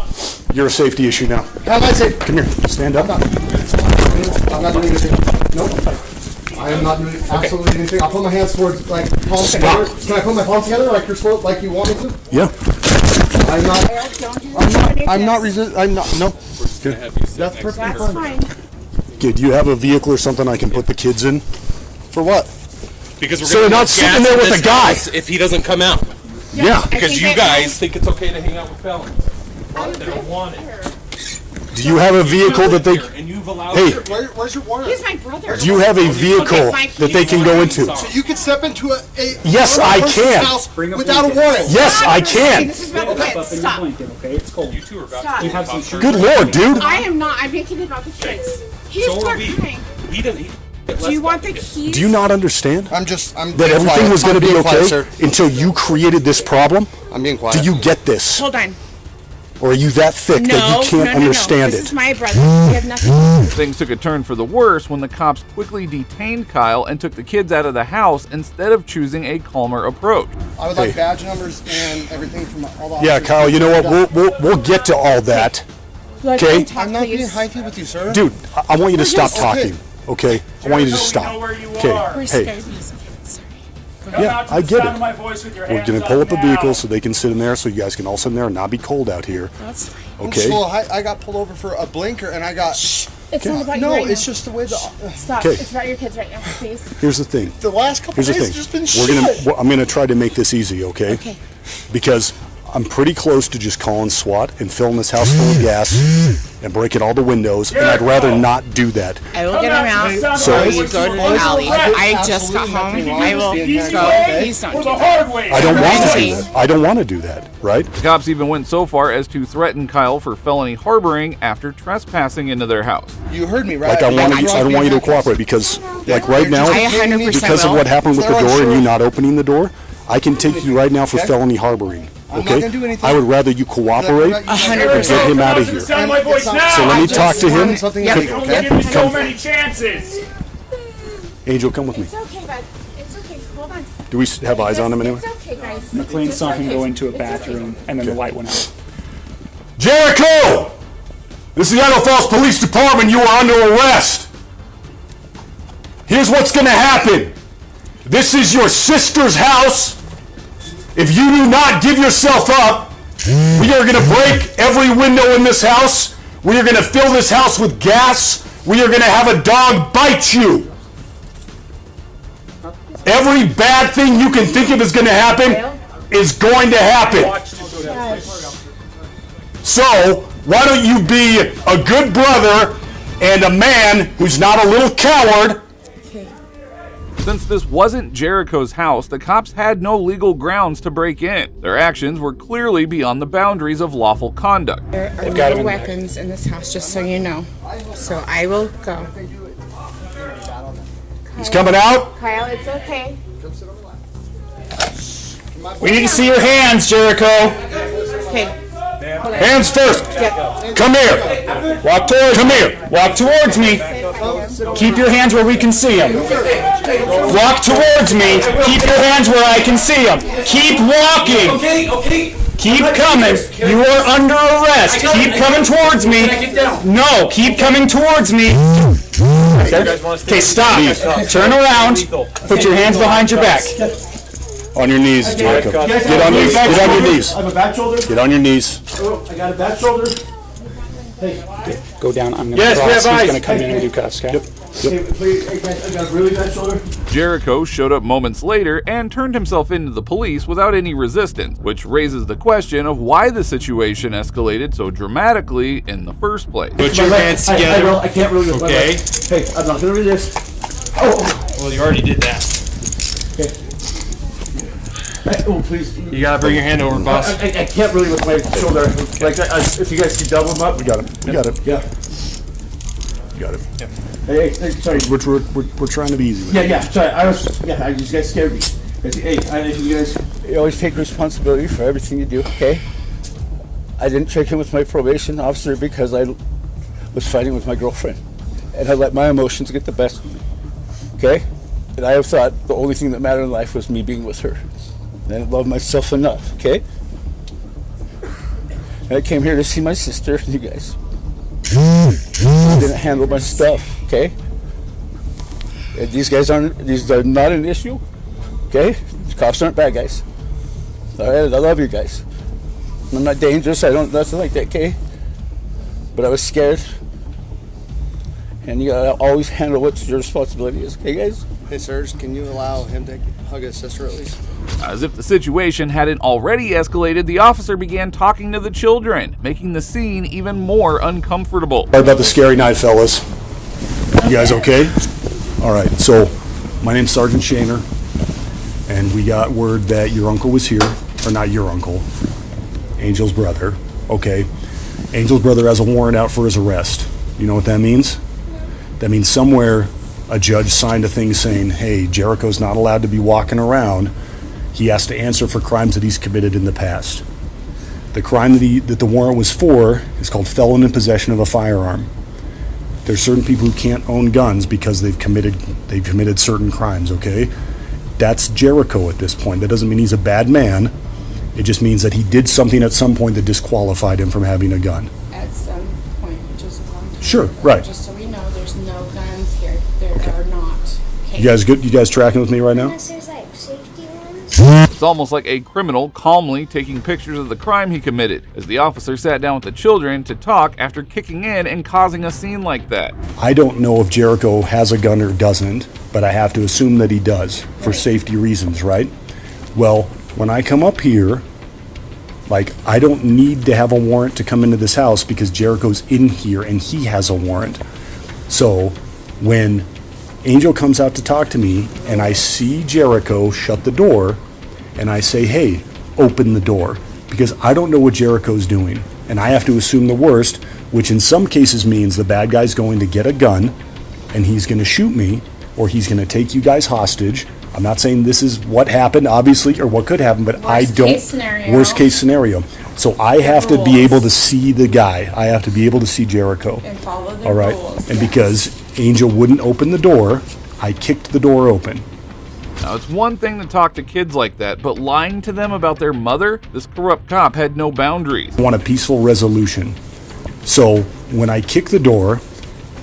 You're a safety issue now. How am I safe? Come here. Stand up. I'm not doing anything. Nope. I am not doing absolutely anything. I'll put my hands towards palms together. Can I put my palms together like you're supposed, like you want me to? Yeah. I'm not resist. I'm not. No. That's perfectly fine. Okay, do you have a vehicle or something I can put the kids in? For what? Because we're So gonna they're not gas sitting there with this a guy. house if he doesn't come out. Yeah. Because you guys think it's okay to hang out with felons. They don't want it. Do you have a vehicle that they? And you've allowed. Hey, Where's your warrant? He's my brother. do you have a vehicle that they can go into? So you can step into a Yes, another I person's can. house without a warrant. Yes, I can. This is about the kids. Stop. Okay, it's cold. You two are about Stop. to You have some sugar. Good Lord, dude. I am not. I'm making it about the kids. He's So are start we. crying. He doesn't. Do you want the keys? Do you not understand I'm that being everything quiet. was going I'm to be being quiet, okay sir. until you created this problem? I'm being quiet. Do you get this? Hold on. Or are you that thick No, that you can't no. understand This it? is my brother. We have nothing. Things took a turn for the worse when the cops quickly detained Kyle and took the kids out of the house instead of choosing a calmer approach. I would like badge numbers and everything from all the Yeah, officers. Kyle, you know what? We'll get to all that. Okay? I'm not being hyphy with you, sir. Dude, I want you to stop Okay. talking. Okay? I want you to just stop. Okay. Hey. Yeah, I get it. We're going to pull up a vehicle so they can sit in there, so you guys can all sit in there and not be cold out here. That's fine. Okay? Well, I got pulled over for a blinker and I got. It's not about you No, right it's now. just the way the. Stop. Okay. It's about your kids right now, please. Here's the thing. The last couple Here's the days thing. has just been We're shit. gonna. I'm gonna try to make this easy, okay? Okay. Because I'm pretty close to just calling SWAT and filling this house full of gas and breaking all the windows, and I'd rather not do that. I will get him out. So- You go to the alley. I just got home. I will go. Please don't do that. I don't want to do that. I don't want to do that, right? The cops even went so far as to threaten Kyle for felony harboring after trespassing into their house. You heard me, right? Like I don't want you to cooperate because, like right now, I 100% because of will. what happened with the door and you not opening the door, I can take you right now for felony harboring. I'm not Okay? gonna do anything. I would rather you cooperate and 100%. get him out of here. Sound my voice now. So let me talk to him. Yep. Come, chances. Angel, come with me. It's okay, bud. It's okay. Hold on. Do we have eyes on him anyway? It's okay, guys. McLean It's saw him okay. go into a It's bathroom, and then the light went out. Jericho! This is the Idaho Falls Police Department. You are under arrest. Here's what's going to happen. This is your sister's house. If you do not give yourself up, we are going to break every window in this house. We are going to fill this house with gas. We are going to have a dog bite you. Every bad thing you can think of is going to happen is going to happen. So, why don't you be a good brother and a man who's not a little coward? Since this wasn't Jericho's house, the cops had no legal grounds to break in. Their actions were clearly beyond the boundaries of lawful conduct. There are no weapons in this house, just so you know. So I will go. He's coming out. Kyle, it's okay. We need to see your hands, Jericho. Okay. Hands first. Come here. Walk towards. Come here. Walk towards me. Keep your hands where we can see them. Walk towards me. Keep your hands where I can see them. Keep walking. Okay. Keep coming. You are under arrest. Keep coming towards me. No, keep coming towards me. Okay, stop. Turn around. Put your hands behind your back. On your knees, Jericho. Get on your knees. I have a bad shoulder. Get on your knees. I got a bad shoulder. Go down. I'm going to Yes, we cross. have He's eyes. going to come in and do cuffs, okay? Hey, please, hey, guys, I got a really bad shoulder. Jericho showed up moments later and turned himself into the police without any resistance, which raises the question of why the situation escalated so dramatically in the first place. Put your hands together. I can't really lift my leg. Hey, I'm not gonna resist. Oh. Well, you already did that. Okay. Oh, please. You gotta bring your hand over, boss. I can't really lift my shoulder. Like, if you guys can double them up. We got him. We got him. Yeah. You got him. Hey, sorry. We're trying to be easy with it. Yeah, sorry. You guys scared me. Hey, you guys. You always take responsibility for everything you do, okay? I didn't check in with my probation officer because I was fighting with my girlfriend. And I let my emotions get the best of me, okay? And I have thought the only thing that mattered in life was me being with her. And I love myself enough, okay? And I came here to see my sister and you guys. I didn't handle my stuff, okay? And these are not an issue, okay? The cops aren't bad guys. All right, I love you guys. I'm not dangerous, I don't, nothing like that, okay? But I was scared. and you gotta always handle what your responsibility is. Okay, guys? Hey, Serge, can you allow him to hug his sister at least? As if the situation hadn't already escalated, the officer began talking to the children, making the scene even more uncomfortable. Sorry about the scary night, fellas. You guys okay? All right, so my name's Sergeant Shaner, and we got word that your uncle was here, or not your uncle, Angel's brother. Okay, Angel's brother has a warrant out for his arrest. You know what that means? That means somewhere a judge signed a thing saying, hey, Jericho's not allowed to be walking around. He has to answer for crimes that he's committed in the past. The crime that the warrant was for is called felon in possession of a firearm. There's certain people who can't own guns because they've committed certain crimes, okay? That's Jericho at this point. That doesn't mean he's a bad man. It just means that he did something at some point that disqualified him from having a gun. At some point, just a long time Sure, ago. right. Just so we know, there's no guns here. There are not. You guys good? You guys tracking with me right now? It's almost like a criminal calmly taking pictures of the crime he committed, as the officer sat down with the children to talk after kicking in and causing a scene like that. I don't know if Jericho has a gun or doesn't, but I have to assume that he does, for safety reasons, right? Well, when I come up here, like, I don't need to have a warrant to come into this house because Jericho's in here and he has a warrant. So, when Angel comes out to talk to me and I see Jericho shut the door, and I say, hey, open the door, because I don't know what Jericho's doing, and I have to assume the worst, which in some cases means the bad guy's going to get a gun, and he's going to shoot me, or he's going to take you guys hostage. I'm not saying this is what happened, obviously, or what could happen, but worst case scenario. So I have to be able to see the guy. I have to be able to see Jericho. And follow the all right? rules, And because Angel wouldn't open the door, I kicked the door open. Now, it's one thing to talk to kids like that, but lying to them about their mother? This corrupt cop had no boundaries. I want a peaceful resolution. So when I kick the door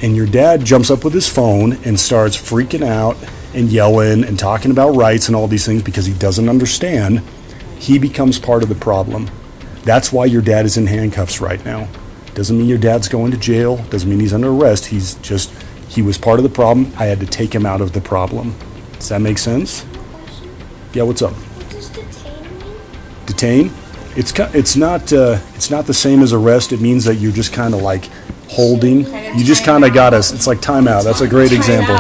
and your dad jumps up with his phone and starts freaking out and yelling and talking about rights and all these things because he doesn't understand, he becomes part of the problem. That's why your dad is in handcuffs right now. Doesn't mean your dad's going to jail. Doesn't mean he's under arrest. He was part of the problem. I had to take him out of the problem. Does that make sense? Yeah, what's up? What does detain mean? Detain? It's not the same as arrest. It means that you're just kind of like holding. You just kind of got us. It's like timeout. That's a great example.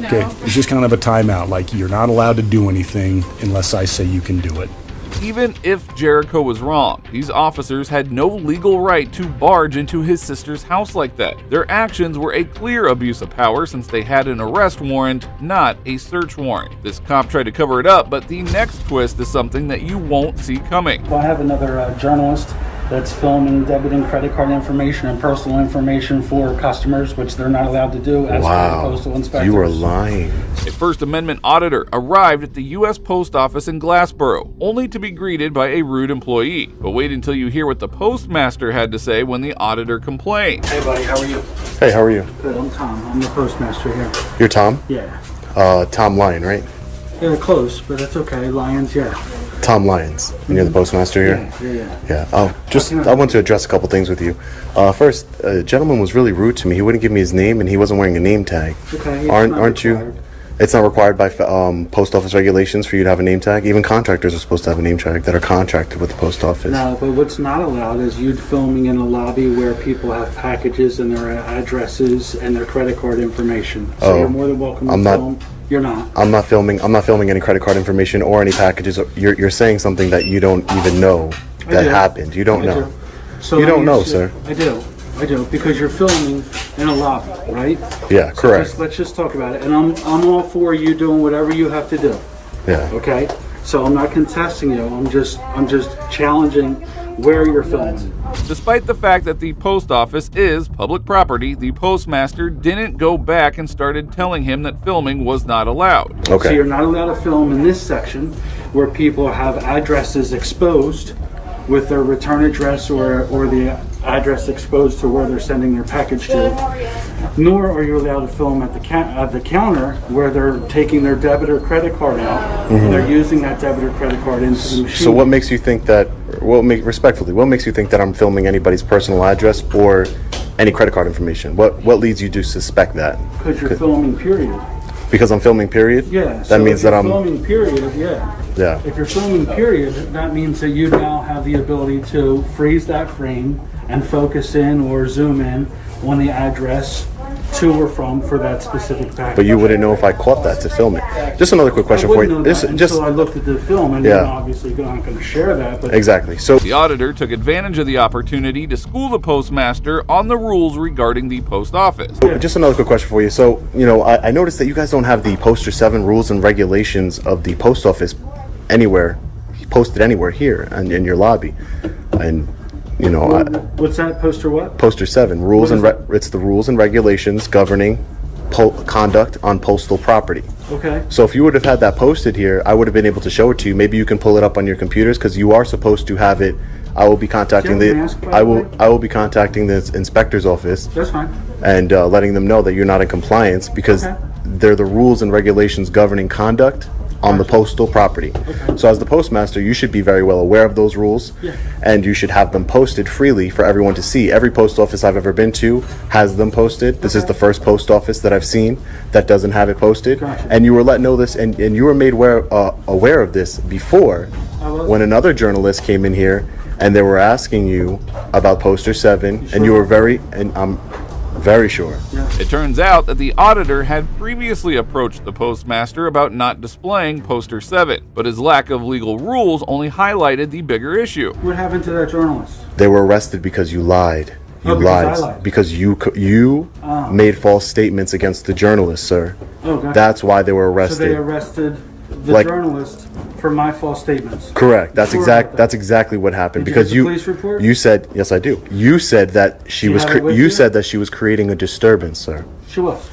Okay, it's just kind of a timeout. Like, you're not allowed to do anything unless I say you can do it. Even if Jericho was wrong, these officers had no legal right to barge into his sister's house like that. Their actions were a clear abuse of power since they had an arrest warrant, not a search warrant. This cop tried to cover it up, but the next twist is something that you won't see coming. Well, I have another journalist that's filming debit and credit card information and personal information for customers, which they're not allowed to do as per the postal inspectors. You are lying. A First Amendment auditor arrived at the U.S. Post Office in Glassboro, only to be greeted by a rude employee. But wait until you hear what the postmaster had to say when the auditor complained. Hey buddy, how are you? Hey, how are you? Good, I'm Tom. I'm the postmaster here. You're Tom? Yeah. Tom Lyon, right? Yeah, close, but that's okay. Lions, yeah. Tom Lyons, and you're the postmaster here? Yeah. I want to address a couple things with you. First, a gentleman was really rude to me. He wouldn't give me his name, and he wasn't wearing a name tag. Okay. Aren't you? It's not required by post office regulations for you to have a name tag. Even contractors are supposed to have a name tag that are contracted with the post office. No, but what's not allowed is you filming in a lobby where people have packages and their addresses and their credit card information. So you're more than welcome to film. You're not. I'm not filming any credit card information or any packages. You're saying something that you don't even know that happened. You don't know. So you don't know, sir. I do, because you're filming in a lobby, right? Yeah, correct. So let's just talk about it. And I'm all for you doing whatever you have to do. Yeah. Okay. So I'm not contesting you. I'm just challenging where you're filming. Despite the fact that the post office is public property, the postmaster didn't go back and started telling him that filming was not allowed. Okay. So you're not allowed to film in this section where people have addresses exposed with their return address or the address exposed to where they're sending their package to. Nor are you allowed to film at the counter where they're taking their debit or credit card out, and they're using that debit or credit card into the machine. So what makes you think that, what makes you think that I'm filming anybody's personal address or any credit card information? What leads you to suspect that? Because you're filming, period. Because I'm filming, period? Yeah. That means that I'm filming, period, yeah. Yeah. If you're filming, period, that means that you now have the ability to freeze that frame and focus in or zoom in on the address to or from for that specific package. But you wouldn't know if I caught that to film it. Just another quick question for you. Until I looked at the film, and then obviously I'm not going to share that. But exactly. So the auditor took advantage of the opportunity to school the postmaster on the rules regarding the post office. Just another quick question for you. So, you know, I noticed that you guys don't have the Poster 7 rules and regulations of the post office anywhere, posted anywhere here and in your lobby. And you know, what's that poster? What? Poster 7 rules and it's the rules and regulations governing conduct on postal property. Okay. So if you would have had that posted here, I would have been able to show it to you. Maybe you can pull it up on your computers because you are supposed to have it. I will be contacting I will be contacting the inspector's office. That's fine. And letting them know that you're not in compliance because they're the rules and regulations governing conduct on the postal property. So as the postmaster, you should be very well aware of those rules, and you should have them posted freely for everyone to see. Every post office I've ever been to has them posted. This is the first post office that I've seen that doesn't have it posted. And you were let know this, and you were made aware of this before when another journalist came in here and they were asking you about Poster 7, and you were very sure. It turns out that the auditor had previously approached the postmaster about not displaying Poster 7, but his lack of legal rules only highlighted the bigger issue. What happened to that journalist? They were arrested because you lied. You lied because you made false statements against the journalist, sir. That's why they were arrested. So they arrested the journalist for my false statements. Correct. That's exactly what happened. Did because you get the police report? You said, yes, I do. You said that she said that she was creating a disturbance, sir. She was.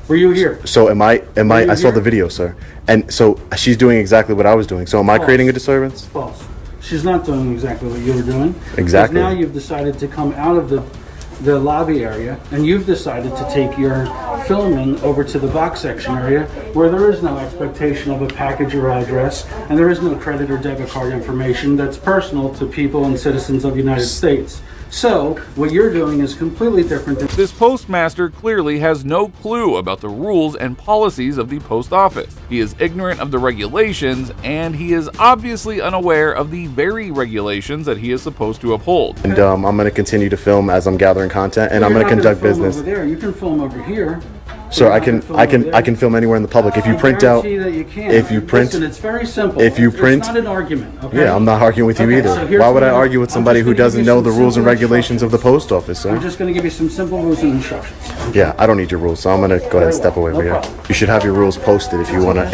Were you here? So I saw the video, sir. And so she's doing exactly what I was doing. So am I creating a disturbance? False. She's not doing exactly what you were doing. Exactly. Because now you've decided to come out of the lobby area, and you've decided to take your filming over to the box section area where there is no expectation of a package or address, and there is no credit or debit card information that's personal to people and citizens of the United States. So, what you're doing is completely different. This postmaster clearly has no clue about the rules and policies of the post office. He is ignorant of the regulations, and he is obviously unaware of the very regulations that he is supposed to uphold. And I'm going to continue to film as I'm gathering content, and I'm going to conduct business. Over there. You can film over here. Sir, I can film anywhere in the public. If you print out, Listen, it's very simple. If you print, it's not an argument. Okay? Yeah, I'm not arguing with you either. So why would I argue with somebody who doesn't know the rules and regulations of the post office, sir? I'm just going to give you some simple rules and instructions. Yeah, I don't need your rules, so I'm going to go ahead and step away from here. You should have your rules posted if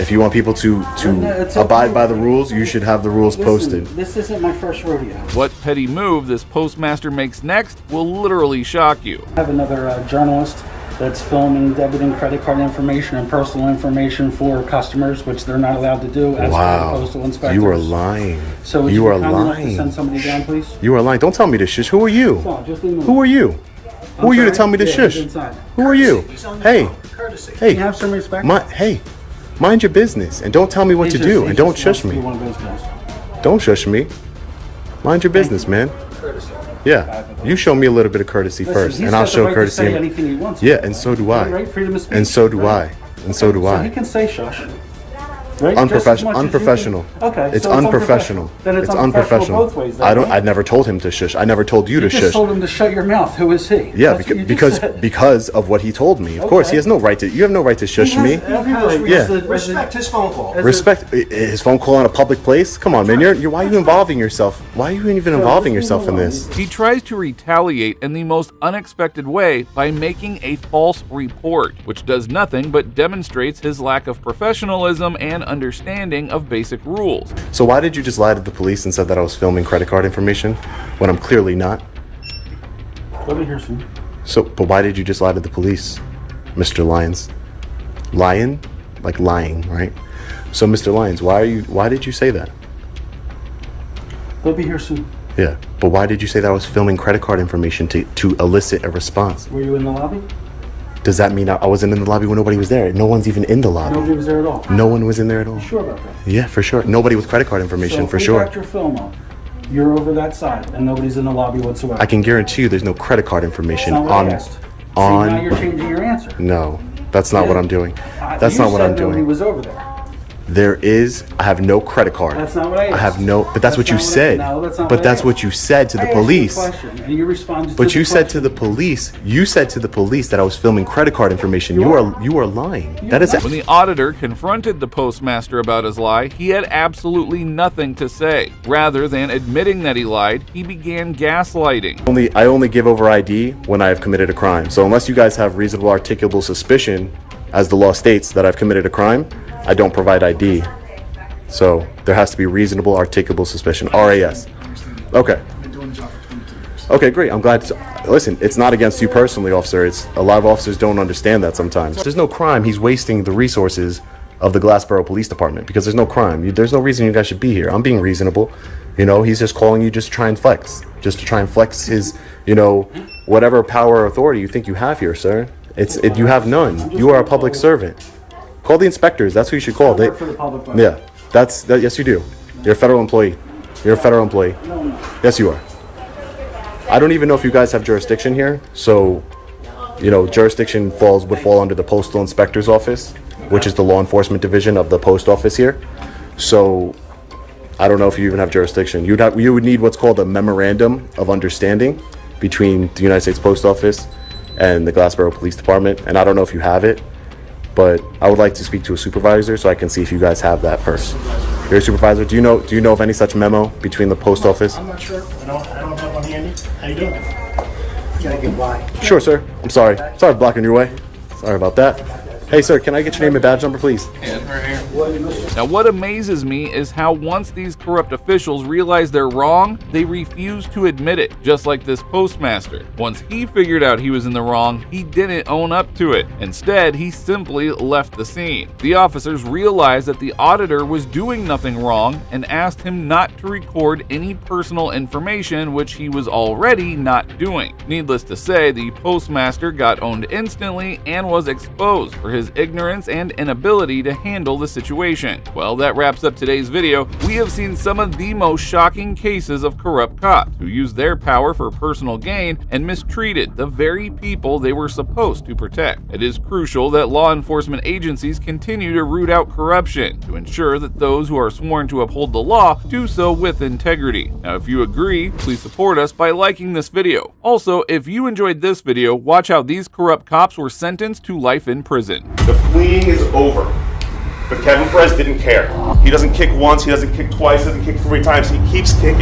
you want people to abide by the rules. You should have the rules posted. This isn't my first rodeo. What petty move this postmaster makes next will literally shock you. I have another journalist that's filming debit and credit card information and personal information for customers, which they're not allowed to do as per the postal inspectors. You are lying. So would you are kind enough to lying. send somebody down, please? You are lying. Don't tell me to shush. Who are you? No, just leave me Who are you? Who are you to tell me to shush? Who are you? Hey, hey, you have some respect? Hey, mind your business and don't tell me what to do and don't shush me. Don't shush me. Mind your business, man. Yeah, you show me a little bit of courtesy first, and I'll show courtesy. Yeah, and so do I. And so do I. And so do I. So he can say shush. Right? Unprofessional. Okay. It's unprofessional. Then it's unprofessional. Both ways, I never told him to shush. I never told you to shush. You just told him to shut your mouth. Who is he? Yeah, because of what he told me. Of course, he has no right to. You have no right to shush me. Yeah. Respect his phone call. Respect his phone call in a public place. Come on, man. Why are you involving yourself? Why are you even involving yourself in this? He tries to retaliate in the most unexpected way by making a false report, which does nothing but demonstrates his lack of professionalism and understanding of basic rules. So why did you just lie to the police and said that I was filming credit card information when I'm clearly not? Let me hear some. But why did you just lie to the police, Mr. Lyons? Lion? Like lying, right? So Mr. Lyons, why did you say that? They'll be here soon. Yeah, but why did you say that I was filming credit card information to elicit a response? Were you in the lobby? Does that mean I wasn't in the lobby when nobody was there? No one's even in the lobby. Nobody was there at all. No one was in there at all. Sure about that? Yeah, for sure. Nobody with credit card information, So for if we sure. got your film up, you're over that side, and nobody's in the lobby whatsoever. I can guarantee you there's no credit card information That's not what I on asked. See, now you're on. changing your answer. No, that's not what I'm doing. That's You not what said I'm nobody doing. was over there. There is. I have no credit card. That's not what I asked. I have no. But that's what you not what I- said. no, that's not But what I that's asked. what you said to the I asked you a police. question, and you responded to But the you said to the police. You said to the police that I was filming credit card information. You are lying. That is. When the auditor confronted the postmaster about his lie, he had absolutely nothing to say. Rather than admitting that he lied, he began gaslighting. I only give over ID when I have committed a crime. So unless you guys have reasonable articulable suspicion, as the law states, that I've committed a crime, I don't provide ID. So there has to be reasonable articulable suspicion. RAS. Okay. Okay, great. I'm glad. Listen, it's not against you personally, officer. It's a lot of officers don't understand that sometimes. There's no crime. He's wasting the resources of the Glassboro Police Department because there's no crime. There's no reason you guys should be here. I'm being reasonable. You know, he's just calling you just to try and flex. Just to try and flex his, whatever power or authority you think you have here, sir. You have none. You are a public servant. Call the inspectors. That's who you should call. I work for the public body. Yeah. Yes, you do. You're a federal employee. You're a federal employee. Yes, you are. I don't even know if you guys have jurisdiction here. So, jurisdiction would fall under the Postal Inspector's Office, which is the law enforcement division of the post office here. So, I don't know if you even have jurisdiction. You would need what's called a memorandum of understanding between the United States Post Office and the Glassboro Police Department, and I don't know if you have it. But I would like to speak to a supervisor so I can see if you guys have that first. You're a supervisor. Do you know of any such memo between the post office? I'm not sure. I don't have one handy. How you doing? You gotta get by. Sure, sir. I'm sorry. Sorry for blocking your way. Sorry about that. Hey, sir, can I get your name and badge number, please? Now, what amazes me is how once these corrupt officials realize they're wrong, they refuse to admit it, just like this postmaster. Once he figured out he was in the wrong, he didn't own up to it. Instead, he simply left the scene. The officers realized that the auditor was doing nothing wrong and asked him not to record any personal information, which he was already not doing. Needless to say, the postmaster got owned instantly and was exposed for his ignorance and inability to handle the situation. Well, that wraps up today's video. We have seen some of the most shocking cases of corrupt cops who used their power for personal gain and mistreated the very people they were supposed to protect. It is crucial that law enforcement agencies continue to root out corruption to ensure that those who are sworn to uphold the law do so with integrity. Now, if you agree, please support us by liking this video. Also, if you enjoyed this video, watch how these corrupt cops were sentenced to life in prison. The fleeing is over. But Kevin Perez didn't care. He doesn't kick once, he doesn't kick twice, he doesn't kick 3 times. He keeps kicking.